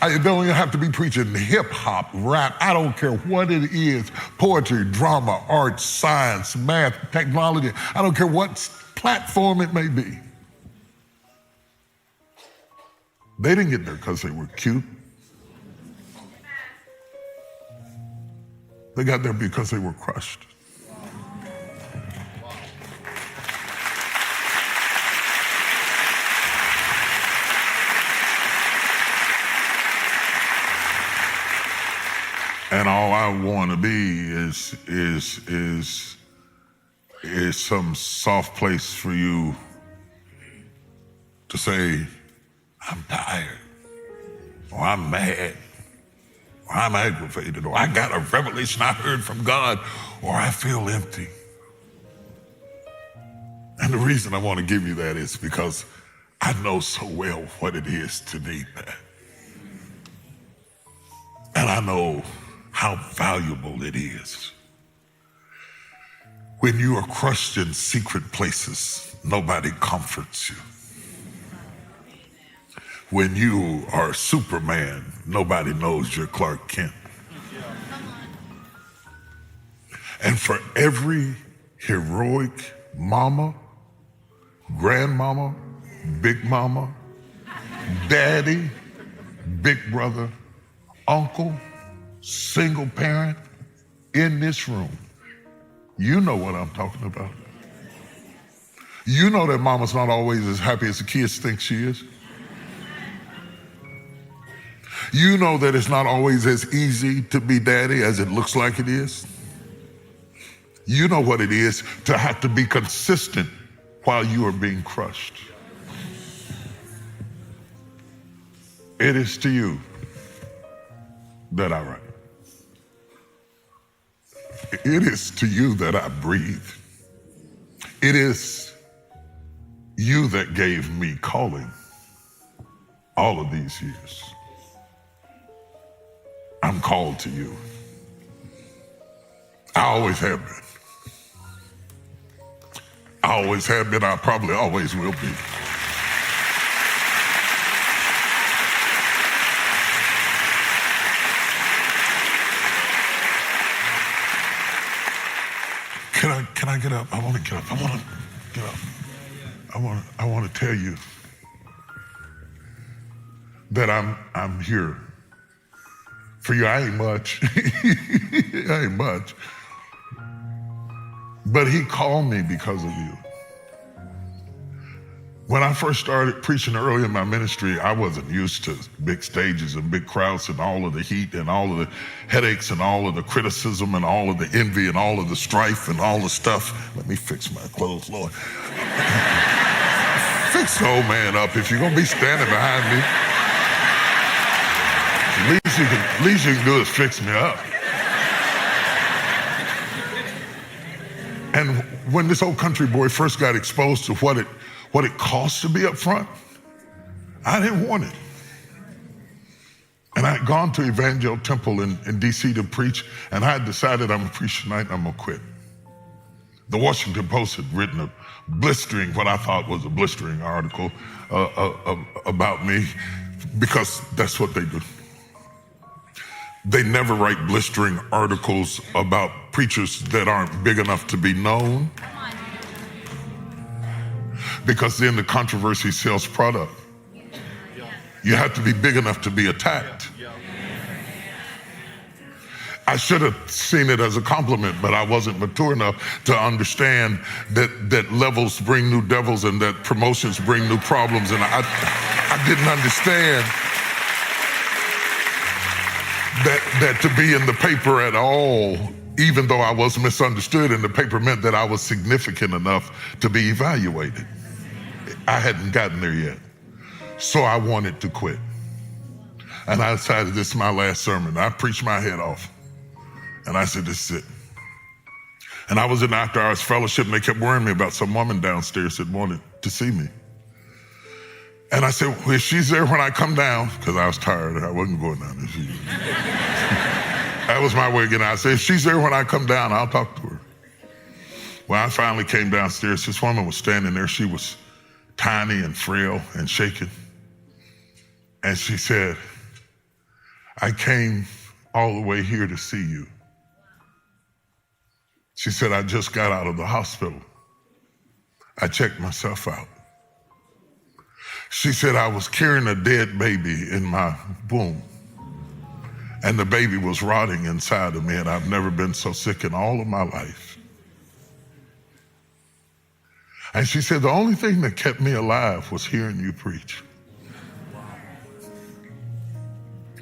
I don't even have to be preaching hip hop, rap, I don't care what it is, poetry, drama, art, science, math, technology, I don't care what platform it may be. They didn't get there because they were cute. They got there because they were crushed. And all I want to be is some soft place for you to say, I'm tired, or I'm mad, or I'm aggravated, or I got a revelation I heard from God, or I feel empty. And the reason I want to give you that is because I know so well what it is to need that. And I know how valuable it is. When you are crushed in secret places, nobody comforts you. When you are Superman, nobody knows you're Clark Kent. And for every heroic mama, grandmama, big mama, daddy, big brother, uncle, single parent in this room, you know what I'm talking about. You know that mama's not always as happy as the kids think she is. You know that it's not always as easy to be daddy as it looks like it is. You know what it is to have to be consistent while you are being crushed. It is to you that I write. It is to you that I breathe. It is you that gave me calling all of these years. I'm called to you. I always have been. I always have been, I probably always will be. Can I get up? I want to get up. You know, I want to tell you that I'm here for you. I ain't much. I ain't much. But he called me because of you. When I first started preaching early in my ministry, I wasn't used to big stages and big crowds and all of the heat and all of the headaches and all of the criticism and all of the envy and all of the strife and all the stuff. Let me fix my clothes, Lord. Fix the old man up if you're going to be standing behind me. Least you can do is fix me up. And when this old country boy first got exposed to what it costs to be up front, I didn't want it. And I had gone to Evangelical Temple in DC to preach, and I had decided I'm gonna preach tonight and I'm gonna quit. The Washington Post had written what I thought was a blistering article about me, because that's what they do. They never write blistering articles about preachers that aren't big enough to be known, because then the controversy sells product. You have to be big enough to be attacked. I should have seen it as a compliment, but I wasn't mature enough to understand that levels bring new devils and that promotions bring new problems. And I didn't understand that to be in the paper at all, even though I was misunderstood in the paper, meant that I was significant enough to be evaluated. I hadn't gotten there yet. So I wanted to quit. And I decided this is my last sermon. I preached my head off. And I said, this is it. And I was in after hours fellowship, and they kept worrying me about some woman downstairs that wanted to see me. And I said, well, if she's there when I come down, because I was tired, I wasn't going down there. That was my way of getting out. I said, if she's there when I come down, I'll talk to her. When I finally came downstairs, this woman was standing there. She was tiny and frail and shaking. And she said, I came all the way here to see you. She said, I just got out of the hospital. I checked myself out. She said, I was carrying a dead baby in my womb, and the baby was rotting inside of me, and I've never been so sick in all of my life. And she said, the only thing that kept me alive was hearing you preach.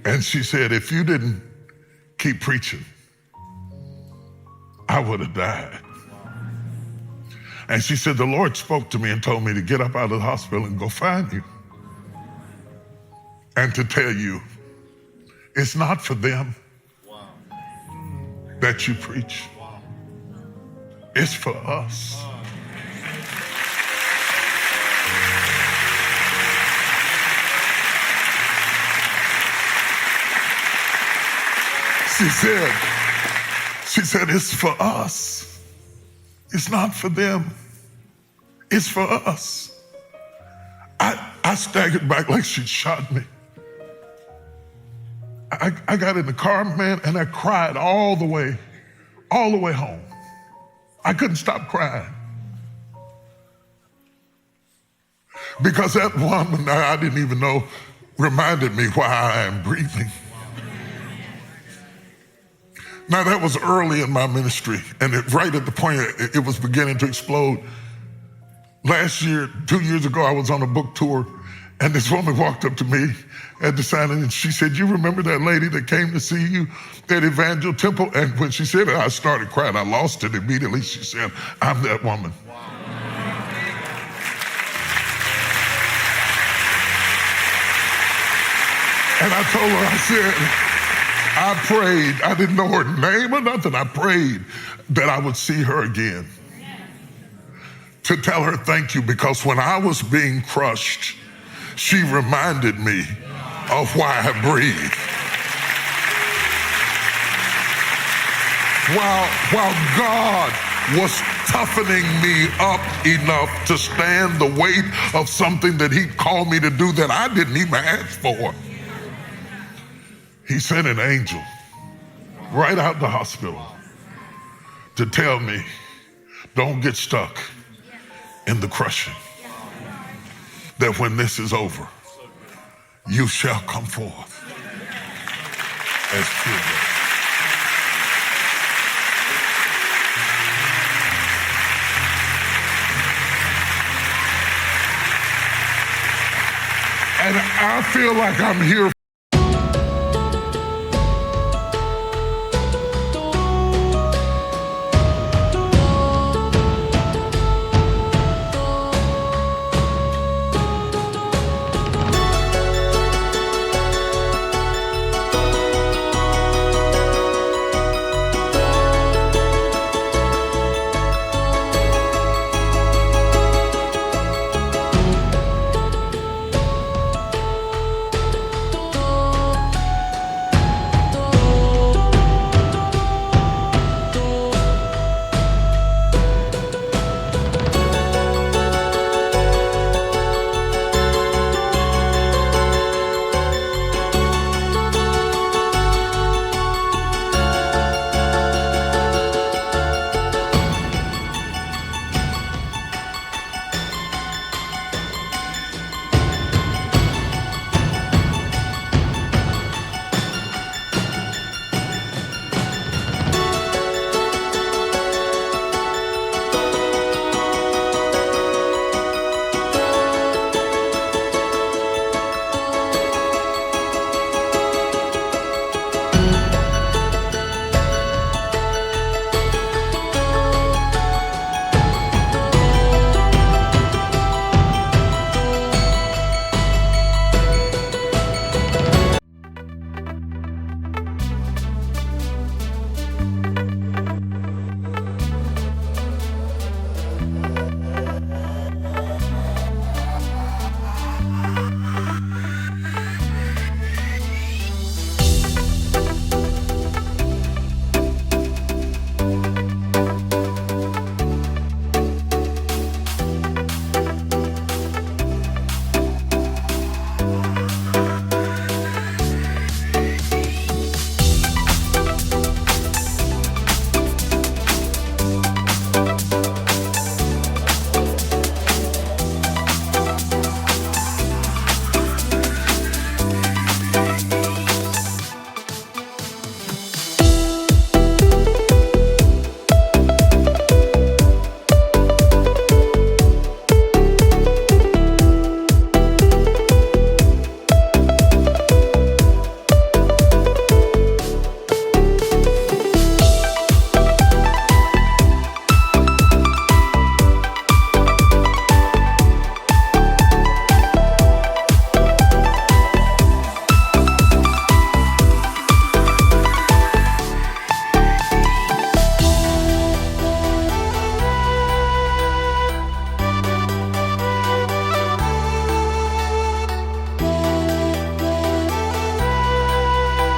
And she said, if you didn't keep preaching, I would have died. And she said, the Lord spoke to me and told me to get up out of the hospital and go find you. And to tell you, it's not for them that you preach. It's for us. She said, it's for us. It's not for them. It's for us. I staggered back like she'd shot me. I got in the car, man, and I cried all the way home. I couldn't stop crying. Because that woman I didn't even know reminded me why I am breathing. Now, that was early in my ministry, and right at the point it was beginning to explode. Last year, 2 years ago, I was on a book tour, and this woman walked up to me at the signing, and she said, you remember that lady that came to see you at Evangelical Temple? And when she said it, I started crying. I lost it immediately. She said, I'm that woman. And I told her, I said, I prayed. I didn't know her name or nothing. I prayed that I would see her again. To tell her thank you, because when I was being crushed, she reminded me of why I breathe. While God was toughening me up enough to stand the weight of something that he called me to do that I didn't even ask for, he sent an angel right out the hospital to tell me, don't get stuck. in the crushing, that when this is over, you shall come forth as pure gold. And I feel like I'm here.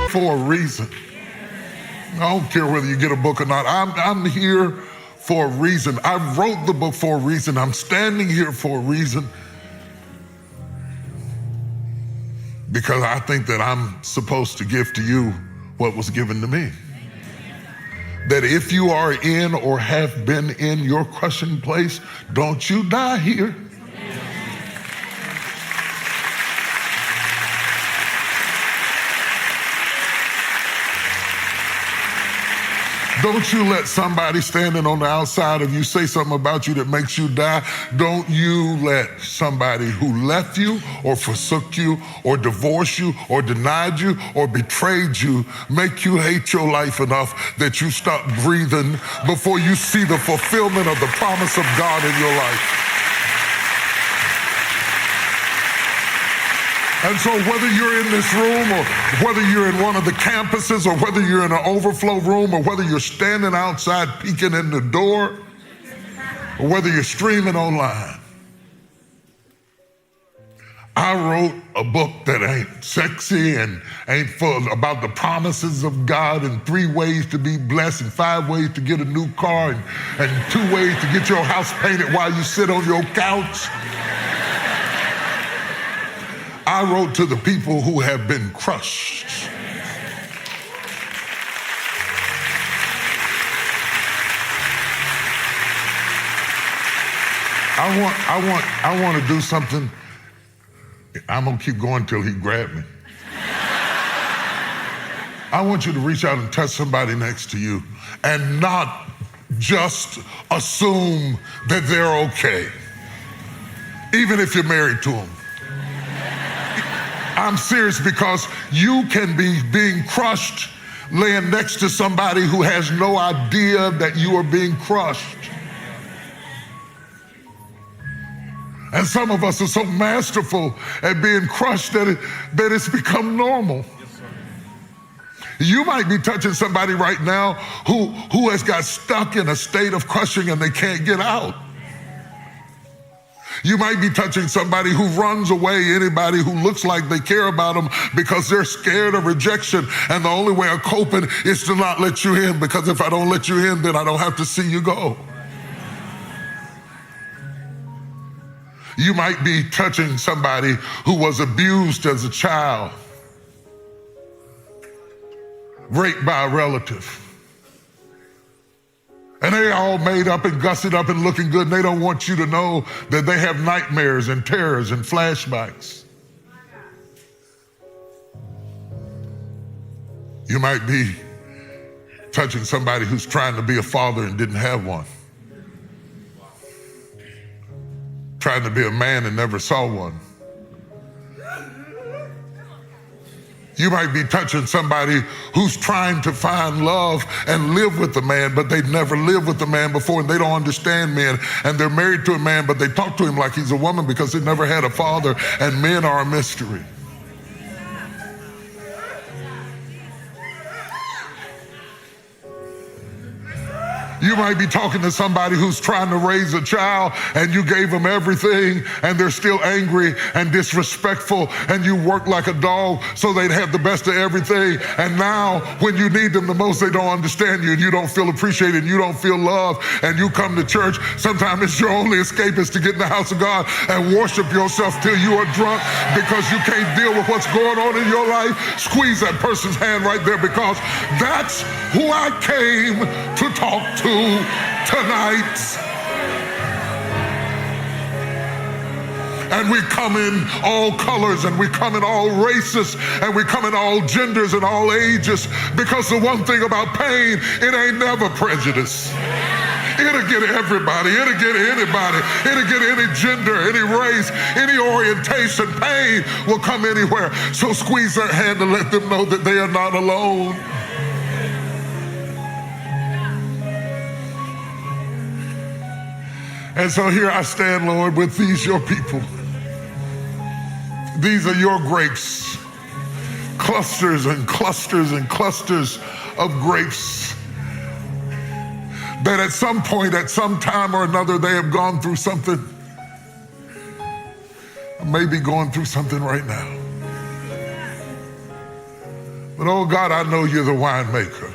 For a reason. I don't care whether you get a book or not. I'm here for a reason. I wrote the book for a reason. I'm standing here for a reason. Because I think that I'm supposed to give to you what was given to me. That if you are in or have been in your crushing place, don't you die here. Don't you let somebody standing on the outside of you say something about you that makes you die. Don't you let somebody who left you or forsook you or divorced you or denied you or betrayed you make you hate your life enough that you stop breathing before you see the fulfillment of the promise of God in your life. And so whether you're in this room or whether you're in one of the campuses or whether you're in an overflow room or whether you're standing outside peeking in the door or whether you're streaming online, I wrote a book that ain't sexy and ain't full about the promises of God and 3 ways to be blessed and 5 ways to get a new car and 2 ways to get your house painted while you sit on your couch. I wrote to the people who have been crushed. I want to do something. I'm going to keep going till he grabs me. I want you to reach out and touch somebody next to you and not just assume that they're okay, even if you're married to them. I'm serious, because you can be being crushed laying next to somebody who has no idea that you are being crushed. And some of us are so masterful at being crushed that it's become normal. You might be touching somebody right now who has got stuck in a state of crushing and they can't get out. You might be touching somebody who runs away, anybody who looks like they care about them, because they're scared of rejection. And the only way of coping is to not let you in, because if I don't let you in, then I don't have to see you go. You might be touching somebody who was abused as a child, raped by a relative. And they all made up and gussied up and looking good, and they don't want you to know that they have nightmares and terrors and flashbacks. You might be touching somebody who's trying to be a father and didn't have one. Trying to be a man and never saw one. You might be touching somebody who's trying to find love and live with a man, but they've never lived with a man before, and they don't understand men. And they're married to a man, but they talk to him like he's a woman because they never had a father, and men are a mystery. You might be talking to somebody who's trying to raise a child, and you gave them everything, and they're still angry and disrespectful, and you work like a dog so they'd have the best of everything. And now when you need them the most, they don't understand you, and you don't feel appreciated, and you don't feel loved, and you come to church. Sometimes it's your only escape is to get in the house of God and worship yourself till you are drunk because you can't deal with what's going on in your life. Squeeze that person's hand right there, because that's who I came to talk to tonight. And we come in all colors, and we come in all races, and we come in all genders and all ages, because the one thing about pain, it ain't never prejudice. It'll get everybody, it'll get anybody, it'll get any gender, any race, any orientation. Pain will come anywhere. So squeeze their hand and let them know that they are not alone. And so here I stand, Lord, with these your people. These are your grapes, clusters and clusters and clusters of grapes that at some point, at some time or another, they have gone through something, maybe going through something right now. But oh God, I know you're the winemaker.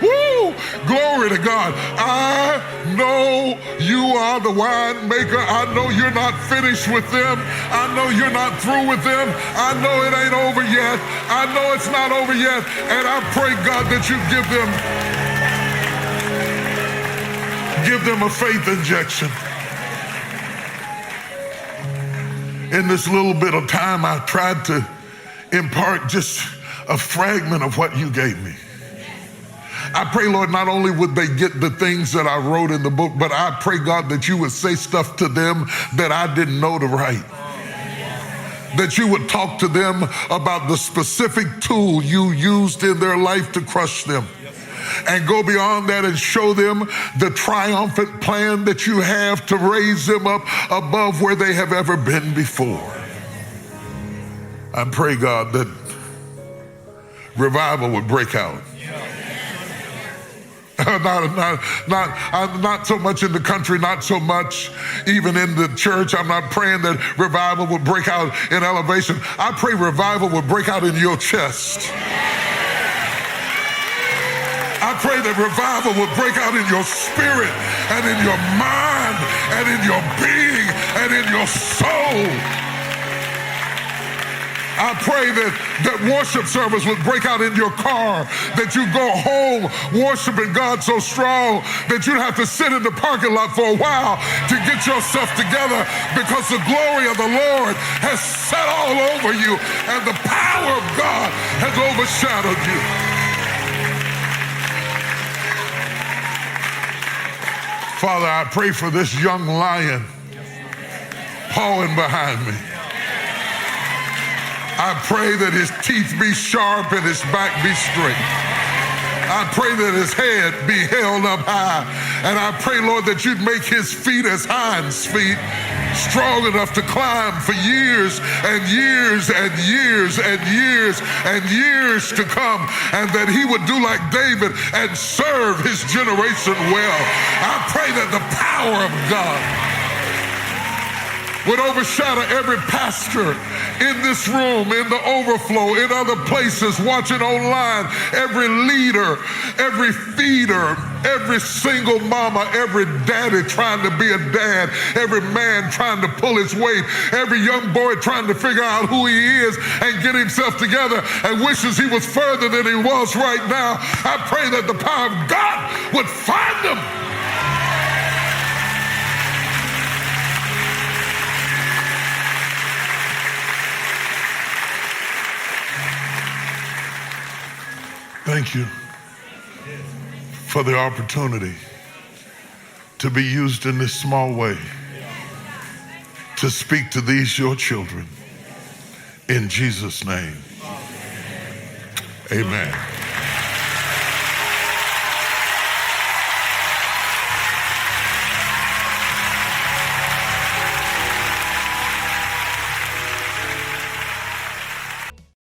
Woo! Glory to God. I know you are the winemaker. I know you're not finished with them. I know you're not through with them. I know it ain't over yet. I know it's not over yet. And I pray, God, that you give them a faith injection. In this little bit of time, I tried to impart just a fragment of what you gave me. I pray, Lord, not only would they get the things that I wrote in the book, but I pray, God, that you would say stuff to them that I didn't know to write. That you would talk to them about the specific tool you used in their life to crush them. And go beyond that and show them the triumphant plan that you have to raise them up above where they have ever been before. I pray, God, that revival would break out. Not so much in the country, not so much even in the church. I'm not praying that revival would break out in Elevation. I pray revival would break out in your chest. I pray that revival would break out in your spirit and in your mind and in your being and in your soul. I pray that worship service would break out in your car, that you go home worshiping God so strong that you'd have to sit in the parking lot for a while to get yourself together, because the glory of the Lord has set all over you and the power of God has overshadowed you. Father, I pray for this young lion pawing behind me. I pray that his teeth be sharp and his back be straight. I pray that his head be held up high. And I pray, Lord, that you'd make his feet as hinds feet, strong enough to climb for years and years and years and years and years to come, and that he would do like David and serve his generation well. I pray that the power of God would overshadow every pastor in this room, in the overflow, in other places, watching online, every leader, every feeder, every single mama, every daddy trying to be a dad, every man trying to pull his weight, every young boy trying to figure out who he is and get himself together and wishes he was further than he was right now. I pray that the power of God would find them. Thank you for the opportunity to be used in this small way to speak to these your children. In Jesus' name, amen.